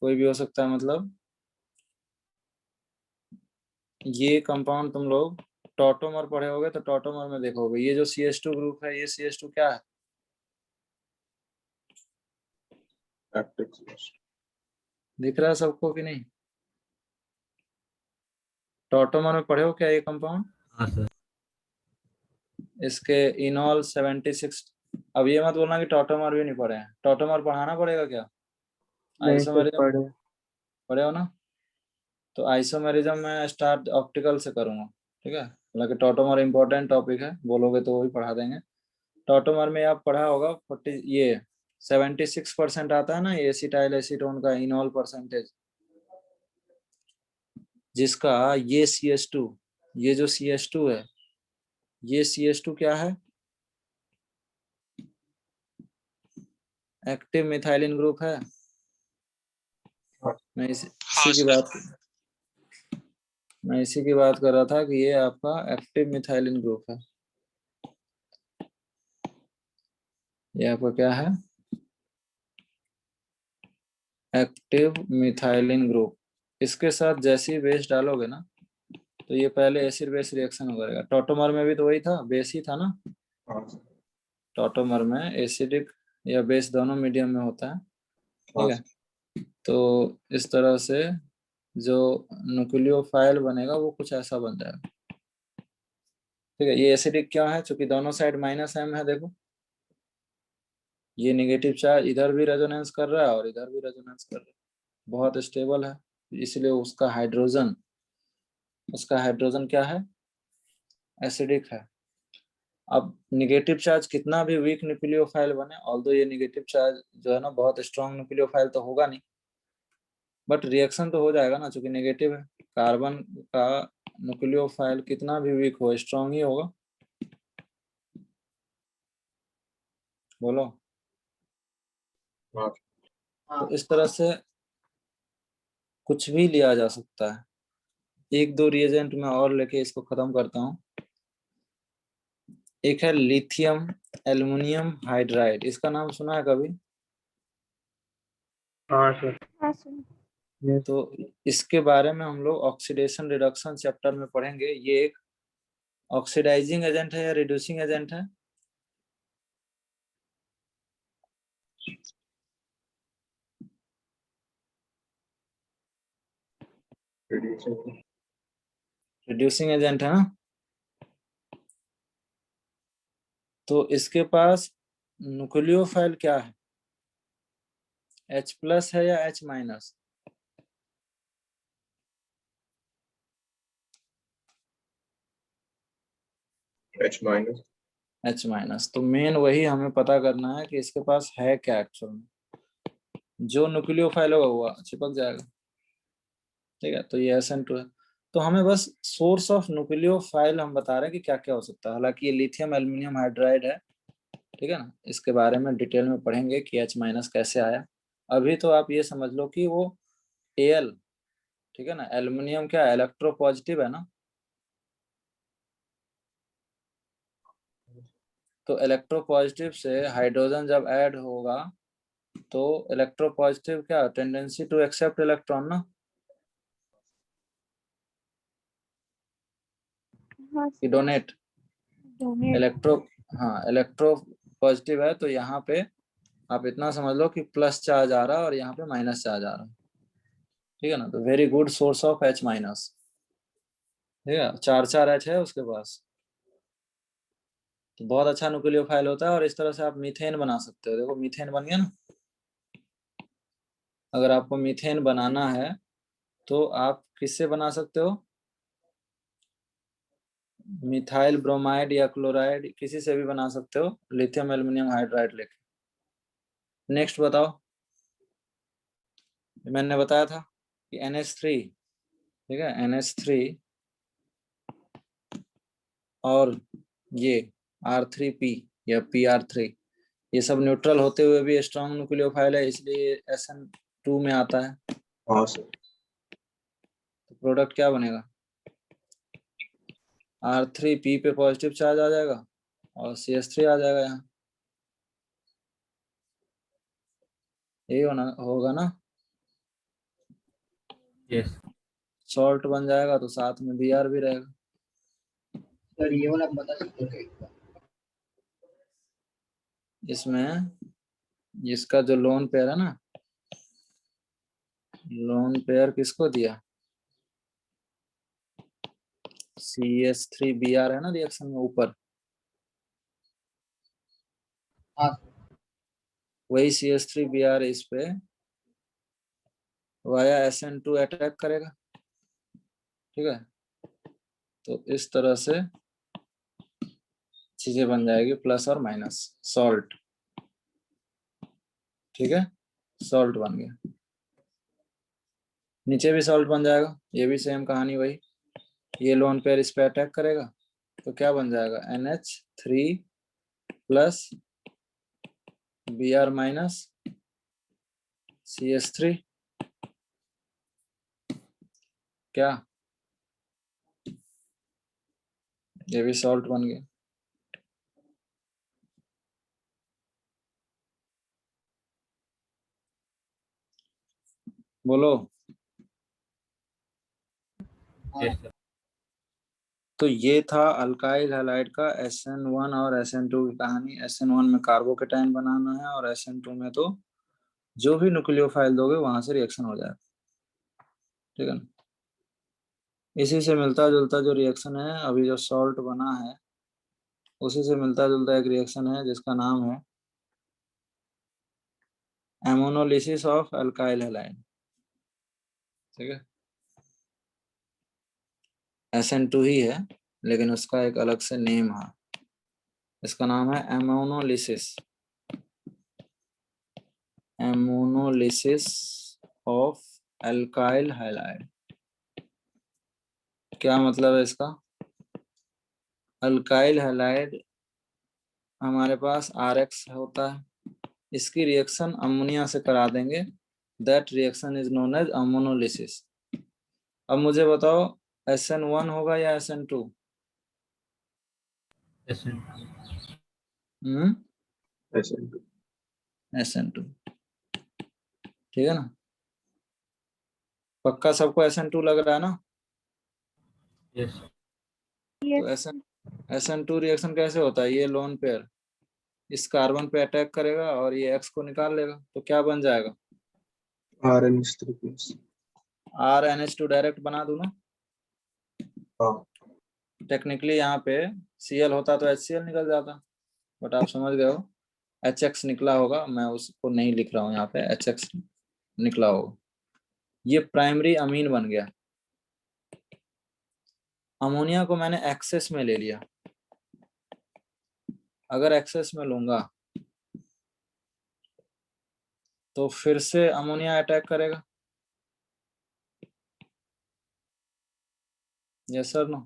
कोई भी हो सकता है मतलब ये कंपाउंड तुम लोग टॉटोमर पढ़े होगे तो टॉटोमर में देखोगे, ये जो CH2 ग्रुप है, ये CH2 क्या है? Active CH2। दिख रहा है सबको कि नहीं? टॉटोमर में पढ़े हो क्या ये कंपाउंड? हाँ सर। इसके इनॉल 76। अब ये मत बोलना कि टॉटोमर भी नहीं पढ़े हैं, टॉटोमर पढ़ाना पड़ेगा क्या? नहीं सर आइसोमेरिज्म पढ़े। पढ़े हो ना? तो आइसोमेरिज्म मैं स्टार्ट ऑप्टिकल से करूंगा। ठीक है, हालांकि टॉटोमर इंपॉर्टेंट टॉपिक है, बोलोगे तो वो भी पढ़ा देंगे। टॉटोमर में आप पढ़ा होगा 40, ये 76% आता है ना, ये एसिटाइल एसीटोन का इनॉल परसेंटेज, जिसका ये CH2, ये जो CH2 है, ये CH2 क्या है? एक्टिव मिथाइलिन ग्रुप है। मैं इसी की बात कर रहा था कि ये आपका एक्टिव मिथाइलिन ग्रुप है। ये आपका क्या है? Active methylene group. इसके साथ जैसे ही बेस डालोगे ना, तो ये पहले एसिड बेस रिएक्शन करेगा। टॉटोमर में भी तो वही था, बेस ही था ना। हाँ सर। टॉटोमर में एसिडिक या बेस दोनों मीडियम में होता है। हाँ ठीक है, सर। तो इस तरह से जो न्यूक्लियोफाइल बनेगा वो कुछ ऐसा बन जाएगा। ठीक है, ये एसिडिक क्यों है? क्योंकि दोनों साइड -M है। देखो ये नेगेटिव चार्ज इधर भी रेजोनेंस कर रहा है और इधर भी रेजोनेंस कर रहा है, बहुत स्टेबल है, इसलिए उसका हाइड्रोजन क्या है? एसिडिक है। अब नेगेटिव चार्ज कितना भी वीक न्यूक्लियोफाइल बने, ऑल्दो ये नेगेटिव चार्ज जो है ना बहुत स्ट्रॉन्ग न्यूक्लियोफाइल तो होगा नहीं, बट रिएक्शन तो हो जाएगा ना, चूंकि नेगेटिव है। कार्बन का न्यूक्लियोफाइल कितना भी वीक हो, स्ट्रॉन्ग ही होगा। बोलो। हाँ तो इस तरह से कुछ भी लिया जा सकता है। एक दो रिएजेंट में और लेके इसको खत्म करता हूँ। एक है लिथियम एल्युमिनियम हाइड्राइड, इसका नाम सुना है कभी? हाँ सर। हाँ सुनो। तो इसके बारे में हम लोग ऑक्सीडेशन रिडक्शन चैप्टर में पढ़ेंगे। ये एक ऑक्सीडाइजिंग एजेंट है या रिड्यूसिंग एजेंट है? रिड्यूसिंग एजेंट है ना। तो इसके पास न्यूक्लियोफाइल क्या है? H+ है या H-? H-। H-। तो मेन वही हमें पता करना है कि इसके पास है क्या एक्चुअल में। जो न्यूक्लियोफाइल होगा वो चिपक जाएगा। ठीक है, तो ये SN2 है। तो हमें बस सोर्स ऑफ न्यूक्लियोफाइल हम बता रहे हैं कि क्या क्या हो सकता है। हालांकि ये लिथियम एल्युमिनियम हाइड्राइड है, ठीक है ना। इसके बारे में डिटेल में पढ़ेंगे कि H- कैसे आया। अभी तो आप ये समझ लो कि वो Al, ठीक है ना। एल्युमिनियम क्या इलेक्ट्रोपॉजिटिव है ना। तो इलेक्ट्रोपॉजिटिव से हाइड्रोजन जब ऐड होगा तो इलेक्ट्रोपॉजिटिव क्या टेंडेंसी टू एक्सेप्ट इलेक्ट्रॉन ना, हाँ कि डोनेट। डोनेट। इलेक्ट्रो हाँ इलेक्ट्रो पॉजिटिव है तो यहाँ पे आप इतना समझ लो कि प्लस चार्ज आ रहा है और यहाँ पे माइनस चार्ज आ रहा है। ठीक है ना। तो very good source of H-। ठीक है, 4 H है उसके पास। तो बहुत अच्छा न्यूक्लियोफाइल होता है और इस तरह से आप मीथेन बना सकते हो। देखो मीथेन बन गया ना। अगर आपको मीथेन बनाना है तो आप किससे बना सकते हो? मिथाइल ब्रोमाइड या क्लोराइड, किसी से भी बना सकते हो लिथियम एल्युमिनियम हाइड्राइड लेके। नेक्स्ट बताओ। मैंने बताया था कि NH3, ठीक है, NH3 और ये R3P या PR3, ये सब न्यूट्रल होते हुए भी स्ट्रॉन्ग न्यूक्लियोफाइल है, इसलिए SN2 में आता है। हाँ सर। तो प्रोडक्ट क्या बनेगा? R3P पे पॉजिटिव चार्ज आ जाएगा और CH3 आ जाएगा यहाँ। यही होगा ना। यस। सॉल्ट बन जाएगा तो साथ में Br भी रहेगा। सर ये वाला बता सकते हो? इसमें इसका जो लोन पेयर है ना, लोन पेयर किसको दिया? CH3Br है ना रिएक्शन में ऊपर। हाँ वही CH3Br इस पे वाया SN2 अटैक करेगा। ठीक है, तो इस तरह से चीजें बन जाएगी, प्लस और माइनस सॉल्ट। ठीक है, सॉल्ट बन गया। नीचे भी सॉल्ट बन जाएगा, ये भी सेम कहानी वही। ये लोन पेयर इस पे अटैक करेगा तो क्या बन जाएगा? NH3 plus Br minus CH3। क्या ये भी सॉल्ट बन गया। बोलो। Yes sir. तो ये था अल्काइल हैलाइड का SN1 और SN2 की कहानी। SN1 में कार्बोकेटाइन बनाना है और SN2 में तो जो भी न्यूक्लियोफाइल दोगे वहां से रिएक्शन हो जाएगा। ठीक है ना। इसी से मिलता जुलता जो रिएक्शन है अभी जो सॉल्ट बना है, उसी से मिलता जुलता एक रिएक्शन है जिसका नाम है एमोनोलिसिस ऑफ अल्काइल हैलाइड। ठीक है, SN2 ही है लेकिन उसका एक अलग से नेम है। इसका नाम है एमोनोलिसिस, एमोनोलिसिस ऑफ अल्काइल हैलाइड। क्या मतलब है इसका? अल्काइल हैलाइड हमारे पास RX होता है, इसकी रिएक्शन अमोनिया से करा देंगे, that reaction is known as ammonolysis. अब मुझे बताओ SN1 होगा या SN2? SN2 SN2, ठीक है ना? पक्का सबको SN2 लग रहा है ना? यस तो SN2 रिएक्शन कैसे होता है? ये लोन पेयर इस कार्बन पे अटैक करेगा और ये X को निकाल लेगा, तो क्या बन जाएगा? RNH3+। RNH2 डायरेक्ट बना दूं ना? हाँ टेक्निकली यहाँ पे Cl होता तो HCl निकल जाता, बट आप समझ गए हो, HX निकला होगा, मैं उसको नहीं लिख रहा हूँ यहाँ पे, HX निकला होगा। ये प्राइमरी अमीन बन गया। अमोनिया को मैंने एक्सेस में ले लिया, अगर एक्सेस में लूंगा तो फिर से अमोनिया अटैक करेगा, यस सर नो?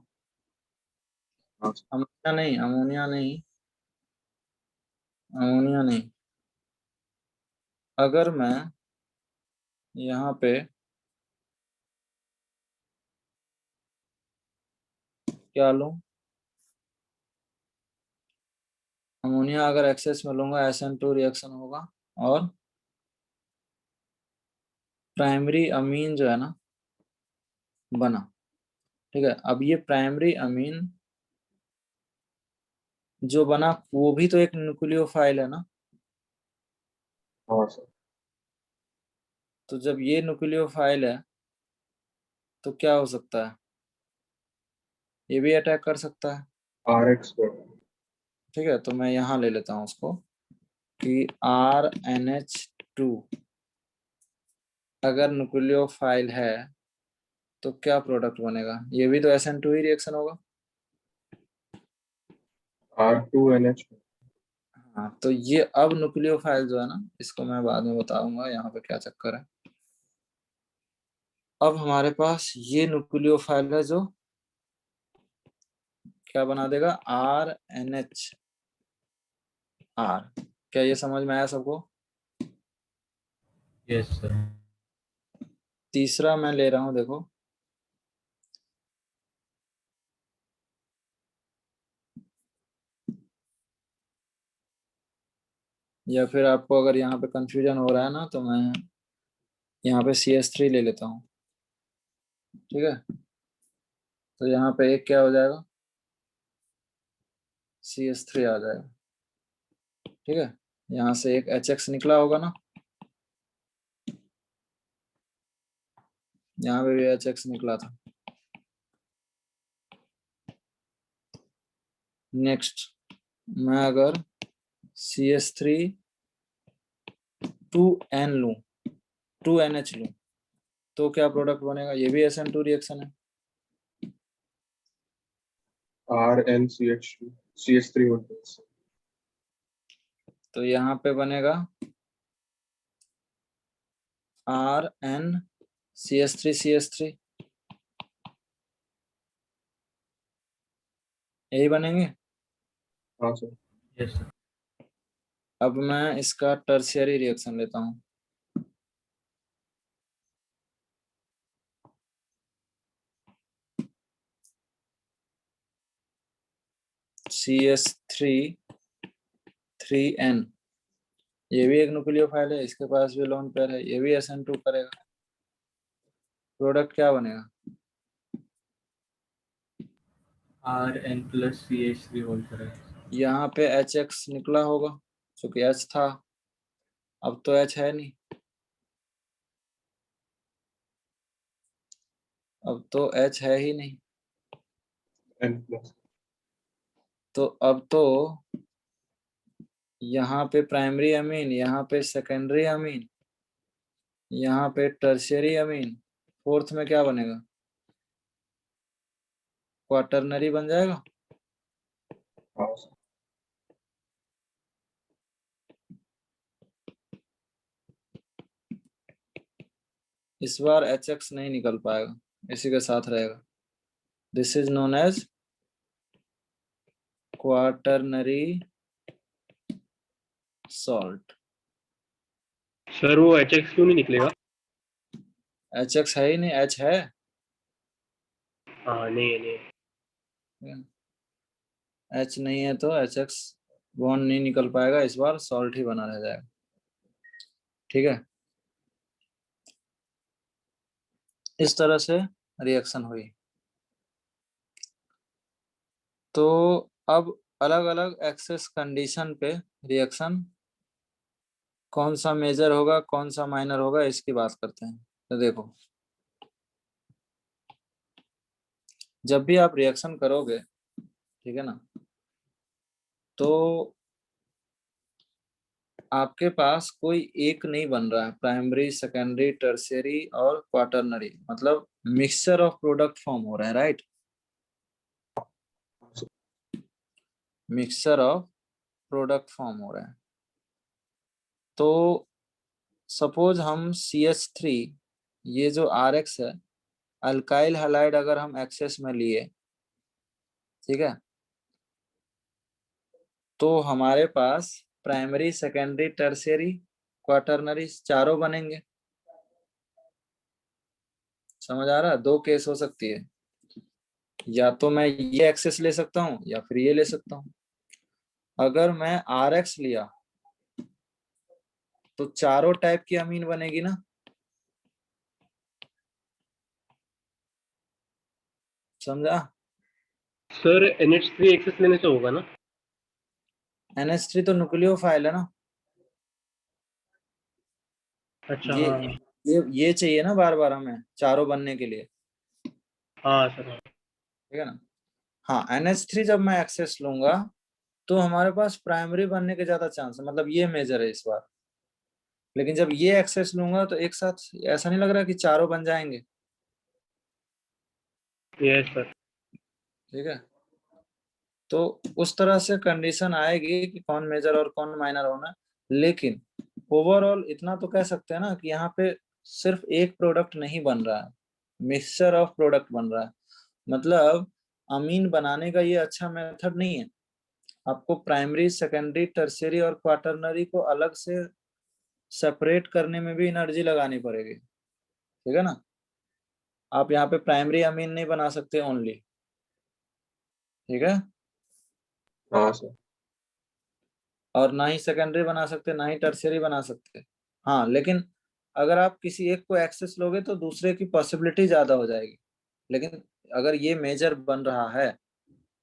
हाँ अमोनिया नहीं, अमोनिया नहीं, अमोनिया नहीं। अगर मैं यहाँ पे क्या लूं, अमोनिया अगर एक्सेस में लूंगा SN2 रिएक्शन होगा और प्राइमरी अमीन जो है ना बना, ठीक है। अब ये प्राइमरी अमीन जो बना वो भी तो एक न्यूक्लियोफाइल है ना, हाँ सर। तो जब ये न्यूक्लियोफाइल है तो क्या हो सकता है? ये भी अटैक कर सकता है, RX पर। ठीक है। तो मैं यहाँ ले लेता हूँ उसको कि RNH2 अगर न्यूक्लियोफाइल है तो क्या प्रोडक्ट बनेगा? ये भी तो SN2 ही रिएक्शन होगा। R2NH। हाँ, तो ये अब न्यूक्लियोफाइल जो है ना, इसको मैं बाद में बताऊंगा यहाँ पे क्या चक्कर है। अब हमारे पास ये न्यूक्लियोफाइल है जो क्या बना देगा? RNH। क्या ये समझ में आया सबको? यस सर तीसरा मैं ले रहा हूं, देखो या फिर आपको अगर यहाँ पे कंफ्यूजन हो रहा है ना, तो मैं यहाँ पे CH3 ले लेता हूँ, ठीक है। तो यहाँ पे एक क्या हो जाएगा? CH3 आ जाएगा, ठीक है। यहाँ से एक HX निकला होगा ना, यहाँ पे भी HX निकला था। नेक्स्ट मैं अगर CH3 2N लूं, 2NH लूं, तो क्या प्रोडक्ट बनेगा? ये भी SN2 रिएक्शन है, RNCH2 CH3 होता है। तो यहाँ पे बनेगा RNCH3CH3, यही बनेंगे। हाँ सर। यस सर अब मैं इसका टर्शियरी रिएक्शन लेता हूँ, CH3 3N, ये भी एक न्यूक्लियोफाइल है, इसके पास भी लोन पेयर है, ये भी SN2 करेगा। प्रोडक्ट क्या बनेगा? RN+CH3 होल करेगा। यहाँ पे HX निकला होगा, क्योंकि H था, अब तो H है नहीं, अब तो H है ही नहीं, N+। तो अब तो यहाँ पे प्राइमरी अमीन, यहाँ पे सेकेंडरी अमीन, यहाँ पे टर्शियरी अमीन, फोर्थ में क्या बनेगा? क्वाटरनरी बन जाएगा। हाँ सर। इस बार HX नहीं निकल पाएगा, इसी के साथ रहेगा। This is known as quaternary salt. Sir वो HX क्यों नहीं निकलेगा? HX है ही नहीं, H है। हाँ नहीं है, नहीं है। H नहीं है तो HX बॉन्ड नहीं निकल पाएगा, इस बार सॉल्ट ही बना रह जाएगा। ठीक है, इस तरह से रिएक्शन हुई। तो अब अलग अलग एक्सेस कंडीशन पे रिएक्शन कौन सा मेजर होगा कौन सा माइनर होगा इसकी बात करते हैं। तो देखो, जब भी आप रिएक्शन करोगे, ठीक है ना, तो आपके पास कोई एक नहीं बन रहा है, प्राइमरी सेकेंडरी टर्शियरी और क्वाटरनरी, मतलब मिक्सचर ऑफ प्रोडक्ट फॉर्म हो रहा है, right. Mixture of product form हो रहा है। तो सपोज हम CH3, ये जो RX है, अल्काइल हैलाइड अगर हम एक्सेस में लिए, ठीक है, तो हमारे पास प्राइमरी सेकेंडरी टर्शियरी क्वाटरनरी चारों बनेंगे। समझ आ रहा? दो केस हो सकती है, या तो मैं ये एक्सेस ले सकता हूँ या फिर ये ले सकता हूँ। अगर मैं RX लिया तो चारों टाइप की अमीन बनेगी ना। समझा? सर NH3 एक्सेस लेने से होगा ना? NH3 तो न्यूक्लियोफाइल है ना। अच्छा ये हाँ ये चाहिए ना बार बार हमें चारों बनने के लिए, हाँ सर हाँ। ठीक है ना। हाँ, NH3 जब मैं एक्सेस लूंगा तो हमारे पास प्राइमरी बनने के ज्यादा चांस है, मतलब ये मेजर है इस बार। लेकिन जब ये एक्सेस लूंगा तो एक साथ ऐसा नहीं लग रहा कि चारों बन जाएंगे। Yes sir. ठीक है, तो उस तरह से कंडीशन आएगी कि कौन मेजर और कौन माइनर होना। लेकिन ओवरऑल इतना तो कह सकते हैं ना कि यहाँ पे सिर्फ एक प्रोडक्ट नहीं बन रहा है, मिक्सचर ऑफ प्रोडक्ट बन रहा है। मतलब अमीन बनाने का ये अच्छा मेथड नहीं है। आपको प्राइमरी सेकेंडरी टर्शियरी और क्वाटरनरी को अलग से सेपरेट करने में भी एनर्जी लगानी पड़ेगी, ठीक है ना। आप यहाँ पे प्राइमरी अमीन नहीं बना सकते ओनली, ठीक है, हाँ सर। और ना ही सेकेंडरी बना सकते, ना ही टर्शियरी बना सकते। हाँ, लेकिन अगर आप किसी एक को एक्सेस लोगे तो दूसरे की पॉसिबिलिटी ज्यादा हो जाएगी। लेकिन अगर ये मेजर बन रहा है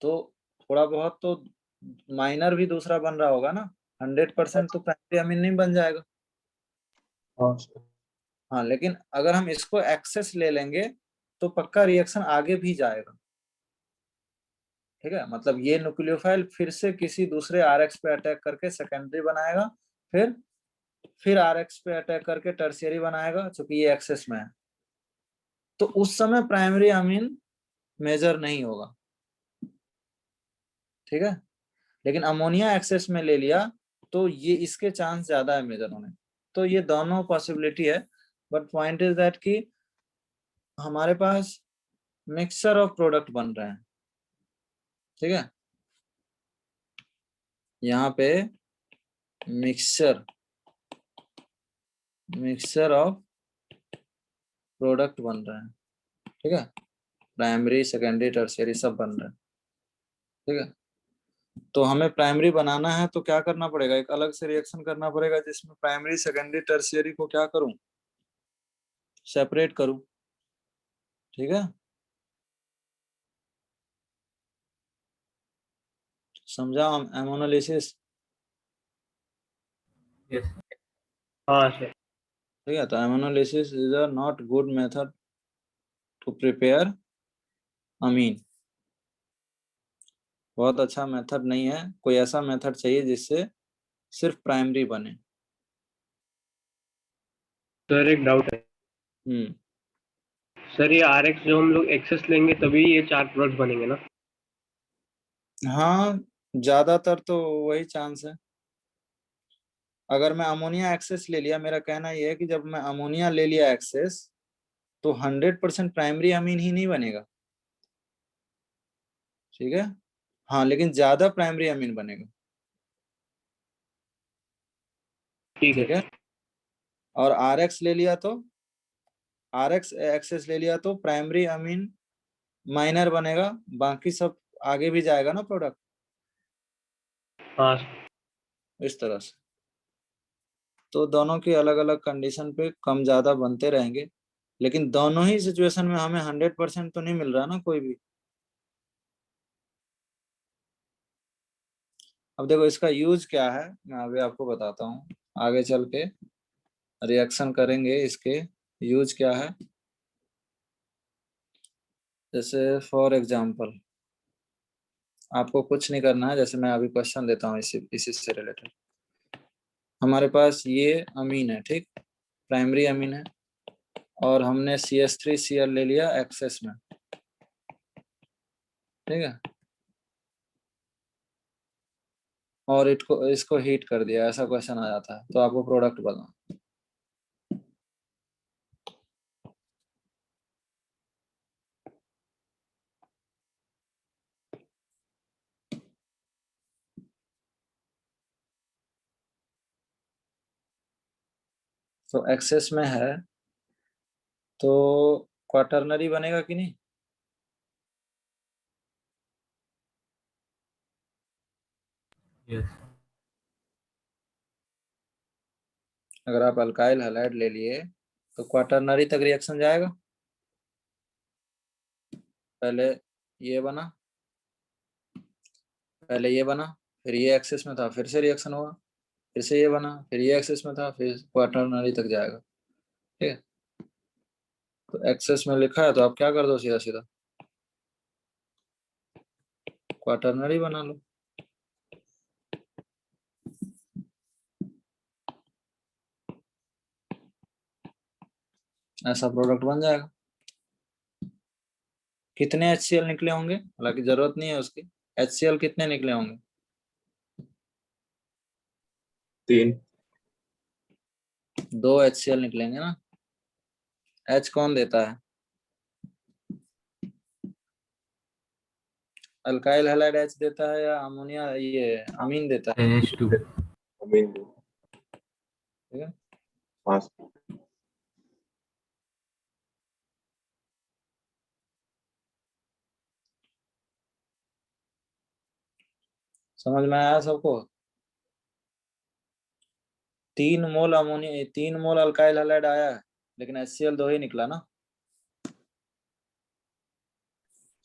तो थोड़ा बहुत तो माइनर भी दूसरा बन रहा होगा ना। 100% तो प्राइमरी अमीन नहीं बन जाएगा। हाँ सर। हाँ, लेकिन अगर हम इसको एक्सेस ले लेंगे तो पक्का रिएक्शन आगे भी जाएगा, ठीक है। मतलब ये न्यूक्लियोफाइल फिर से किसी दूसरे RX पे अटैक करके सेकेंडरी बनाएगा, फिर RX पे अटैक करके टर्शियरी बनाएगा, चूंकि ये एक्सेस में है। तो उस समय प्राइमरी अमीन मेजर नहीं होगा, ठीक है। लेकिन अमोनिया एक्सेस में ले लिया तो ये इसके चांस ज्यादा है मेजर होने। तो ये दोनों पॉसिबिलिटी है, बट पॉइंट इज दैट कि हमारे पास मिक्सचर ऑफ प्रोडक्ट बन रहे हैं, ठीक है। यहाँ पे मिक्सचर ऑफ प्रोडक्ट बन रहे हैं, ठीक है। प्राइमरी सेकेंडरी टर्शियरी सब बन रहे हैं, ठीक है। तो हमें प्राइमरी बनाना है तो क्या करना पड़ेगा, एक अलग से रिएक्शन करना पड़ेगा जिसमें प्राइमरी सेकेंडरी टर्शियरी को क्या करूं, सेपरेट करूं, ठीक है। समझा एमोनोलिसिस? Yes. हाँ सर। ठीक है, तो ammonolysis is a not good method to prepare amine. बहुत अच्छा मेथड नहीं है, कोई ऐसा मेथड चाहिए जिससे सिर्फ प्राइमरी बने। सर एक डाउट है। हम्म सर ये RX जो हम लोग एक्सेस लेंगे तभी ये 4 प्रोडक्ट बनेंगे ना? हाँ, ज्यादातर तो वही चांस है। अगर मैं अमोनिया एक्सेस ले लिया, मेरा कहना यह है कि जब मैं अमोनिया ले लिया एक्सेस तो 100% प्राइमरी अमीन ही नहीं बनेगा, ठीक है। हाँ, लेकिन ज्यादा प्राइमरी अमीन बनेगा। ठीक ठीक है। है। और RX ले लिया तो RX एक्सेस ले लिया तो प्राइमरी अमीन माइनर बनेगा, बाकी सब आगे भी जाएगा ना प्रोडक्ट, हाँ इस तरह से। तो दोनों की अलग अलग कंडीशन पे कम ज्यादा बनते रहेंगे, लेकिन दोनों ही सिचुएशन में हमें 100% तो नहीं मिल रहा ना कोई भी। अब देखो इसका यूज क्या है, मैं अभी आपको बताता हूँ, आगे चल के रिएक्शन करेंगे इसके यूज क्या है। जैसे फॉर एग्जांपल आपको कुछ नहीं करना है, जैसे मैं अभी क्वेश्चन देता हूँ इसी से रिलेटेड। हमारे पास ये अमीन है, ठीक, प्राइमरी अमीन है, और हमने CH3Cl ले लिया एक्सेस में, ठीक है, और इसको हीट कर दिया, ऐसा क्वेश्चन आ जाता है, तो आपको प्रोडक्ट बताना। तो एक्सेस में है तो क्वाटरनरी बनेगा कि नहीं? Yes. अगर आप अल्काइल हैलाइड ले लिए तो क्वाटरनरी तक रिएक्शन जाएगा। पहले ये बना, पहले ये बना, फिर ये एक्सेस में था, फिर से रिएक्शन हुआ, फिर से ये बना, फिर ये एक्सेस में था, फिर क्वाटरनरी तक जाएगा, ठीक है। तो एक्सेस में लिखा है तो आप क्या कर दो, सीधा सीधा क्वाटरनरी बना लो। ऐसा प्रोडक्ट बन जाएगा। कितने HCl निकले होंगे, हालांकि जरूरत नहीं है उसकी, HCl कितने निकले होंगे? 3। 2 HCl निकलेंगे ना। H कौन देता है? अल्काइल हैलाइड H देता है या अमोनिया ये अमीन देता है? NH2. अमीन। ठीक है। हाँ समझ में आया सबको? 3 मोल अमोनिया, 3 मोल अल्काइल हैलाइड आया है, लेकिन HCl 2 ही निकला ना।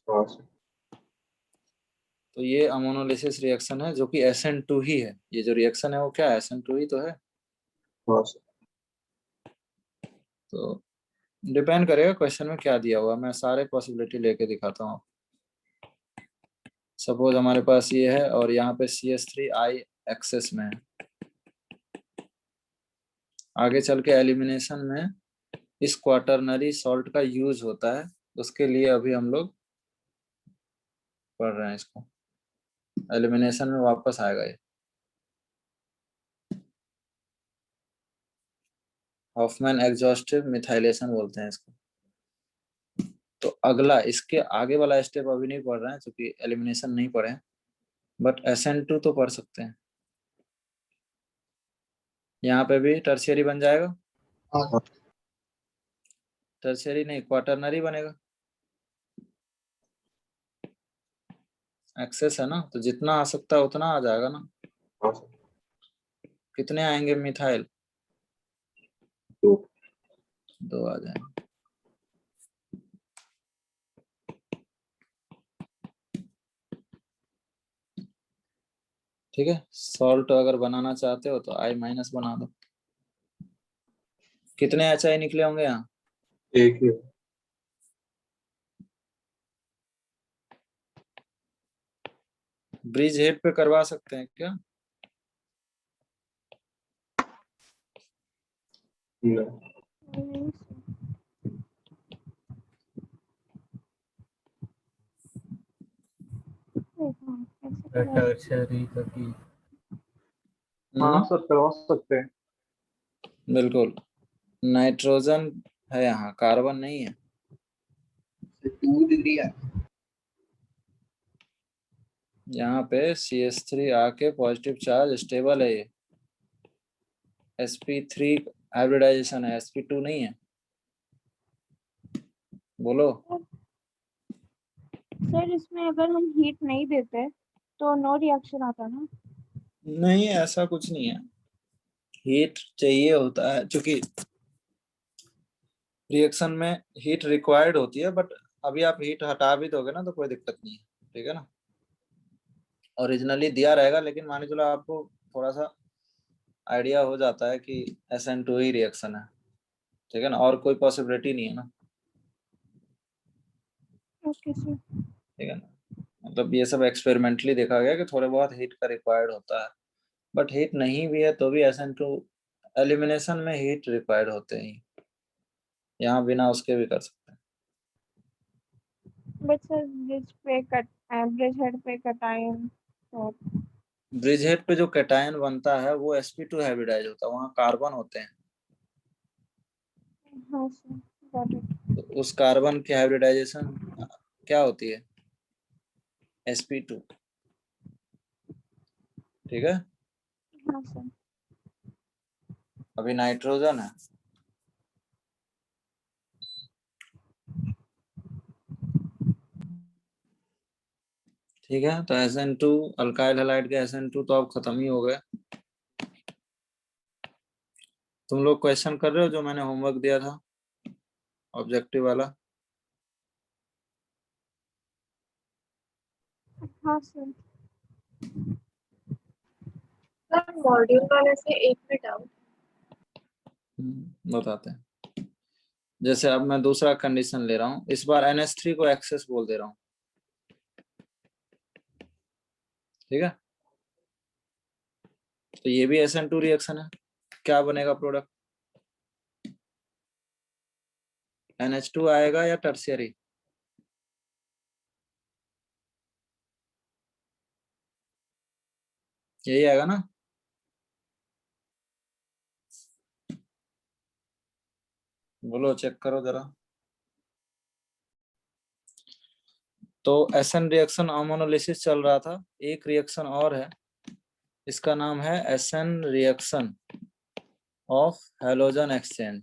हाँ तो ये अमोनोलिसिस रिएक्शन है, जो कि SN2 ही है। ये जो रिएक्शन है वो क्या है, SN2 ही तो है। हाँ तो डिपेंड करेगा क्वेश्चन में क्या दिया हुआ, मैं सारे पॉसिबिलिटी लेके दिखाता हूँ। सपोज हमारे पास ये है और यहाँ पे CH3I एक्सेस में है। आगे चल के एलिमिनेशन में इस क्वाटरनरी सॉल्ट का यूज होता है, उसके लिए अभी हम लोग पढ़ रहे हैं इसको। एलिमिनेशन में वापस आएगा ये। हॉफमैन एग्जॉस्टिव मिथाइलेशन बोलते हैं इसको। तो अगला इसके आगे वाला स्टेप अभी नहीं पढ़ रहे हैं क्योंकि एलिमिनेशन नहीं पढ़े हैं, बट SN2 तो पढ़ सकते हैं। यहाँ पे भी टर्शियरी बन जाएगा। टर्शियरी नहीं, क्वाटरनरी बनेगा। एक्सेस है ना, तो जितना आ सकता है उतना आ जाएगा ना। हाँ कितने आएंगे मिथाइल? 2। 2 आ जाएंगे। ठीक है। सॉल्ट अगर बनाना चाहते हो तो I- बना दो। कितने HI निकले होंगे यहाँ? एक ही ब्रिज हेड पे करवा सकते हैं क्या? नहीं। टर्शरी तक ही. हाँ सर करवा सकते हैं। बिल्कुल। नाइट्रोजन है यहाँ, कार्बन नहीं है। 2 डिग्री है। यहाँ पे CH3 आके पॉजिटिव चार्ज स्टेबल है ये। sp3 हाइब्रिडाइजेशन है, sp2 नहीं है। बोलो। सर इसमें अगर हम हीट नहीं देते तो नो रिएक्शन आता ना? नहीं, ऐसा कुछ नहीं है, हीट चाहिए होता है, क्योंकि रिएक्शन में हीट रिक्वायर्ड होती है, बट अभी आप हीट हटा भी दोगे ना तो कोई दिक्कत नहीं है, ठीक है ना। ओरिजिनली दिया रहेगा, लेकिन मान के चलो आपको थोड़ा सा आइडिया हो जाता है कि SN2 ही रिएक्शन है, ठीक है ना, और कोई पॉसिबिलिटी नहीं है ना, ओके सर। ठीक है ना। मतलब ये सब एक्सपेरिमेंटली देखा गया कि थोड़े बहुत हीट का रिक्वायर्ड होता है, बट हीट नहीं भी है तो भी SN2 एलिमिनेशन में हीट रिक्वायर्ड होते हैं, यहाँ बिना उसके भी कर सकते हैं। बट सर ब्रिज पे कट ब्रिज हेड पे कटायन और ब्रिज हेड पे जो कैटायन बनता है वो sp2 हाइब्रिडाइज होता है, वहाँ कार्बन होते हैं, हाँ सर गॉट इट। तो उस कार्बन की हाइब्रिडाइजेशन क्या होती है, sp2, ठीक है। हाँ सर। अभी नाइट्रोजन है, ठीक है, तो SN2 अल्काइल हैलाइड के SN2 तो अब खत्म ही हो गए। तुम लोग क्वेश्चन कर रहे हो जो मैंने होमवर्क दिया था ऑब्जेक्टिव वाला? हाँ सर। सर मॉड्यूल वाले से एक में डाउट। बताते हैं। जैसे अब मैं दूसरा कंडीशन ले रहा हूँ, इस बार NH3 को एक्सेस बोल दे रहा हूँ, ठीक है। तो ये भी SN2 रिएक्शन है, क्या बनेगा प्रोडक्ट, NH2 आएगा या टर्शियरी? यही आएगा ना। बोलो, चेक करो जरा। तो SN रिएक्शन अमोनोलिसिस चल रहा था, एक रिएक्शन और है, इसका नाम है SN reaction of halogen exchange,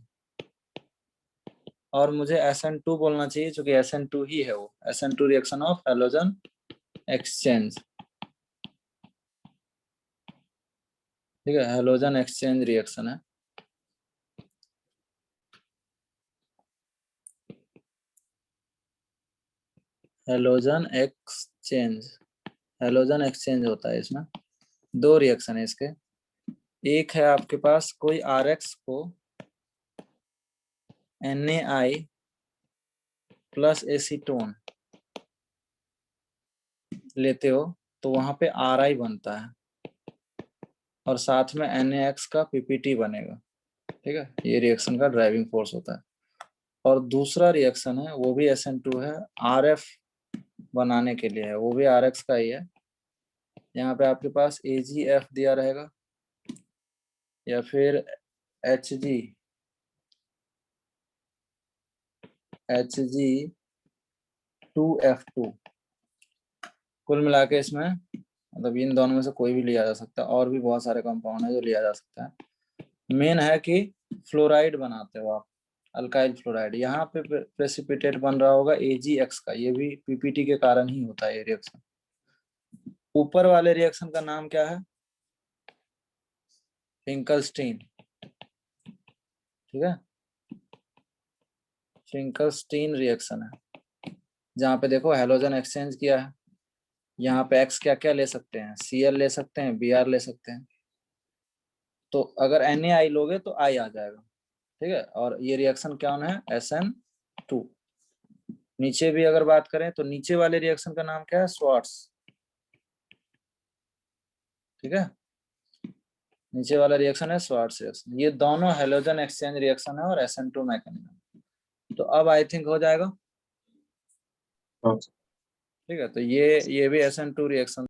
और मुझे SN2 बोलना चाहिए क्योंकि SN2 ही है वो, SN2 reaction of halogen exchange, ठीक है, हैलोजन एक्सचेंज रिएक्शन है। हैलोजन एक्सचेंज, हैलोजन एक्सचेंज होता है, इसमें दो रिएक्शन है इसके। एक है आपके पास कोई RX को NaI प्लस एसीटोन लेते हो तो वहां पे Ri बनता है, और साथ में NaX का PPT बनेगा, ठीक है, ये रिएक्शन का ड्राइविंग फोर्स होता है। और दूसरा रिएक्शन है वो भी SN2 है, RF बनाने के लिए है, वो भी RX का ही है। यहाँ पे आपके पास AgF दिया रहेगा या फिर Hg2F2, कुल मिला के इसमें मतलब इन दोनों में से कोई भी लिया जा सकता है, और भी बहुत सारे कंपाउंड है जो लिया जा सकता है। मेन है कि फ्लोराइड बनाते हो आप, अल्काइल फ्लोराइड, यहाँ पे प्रेसिपिटेट बन रहा होगा AgX का, ये भी PPT के कारण ही होता है ये रिएक्शन। ऊपर वाले रिएक्शन का नाम क्या है, फिंकलस्टीन, ठीक है, फिंकलस्टीन रिएक्शन है, जहाँ पे देखो हैलोजन एक्सचेंज किया है, यहाँ पे X क्या क्या ले सकते हैं, Cl ले सकते हैं, Br ले सकते हैं, तो अगर NaI लोगे तो I आ जाएगा, ठीक है, और ये रिएक्शन क्या है, SN2। नीचे भी अगर बात करें तो नीचे वाले रिएक्शन का नाम क्या है, स्वार्ट्स, ठीक है, नीचे वाला रिएक्शन है स्वार्ट्स रिएक्शन। ये दोनों हैलोजन एक्सचेंज रिएक्शन है और SN2 मैकेनिज्म। तो अब आई थिंक हो जाएगा, हाँ। ठीक है। तो ये भी SN2 रिएक्शन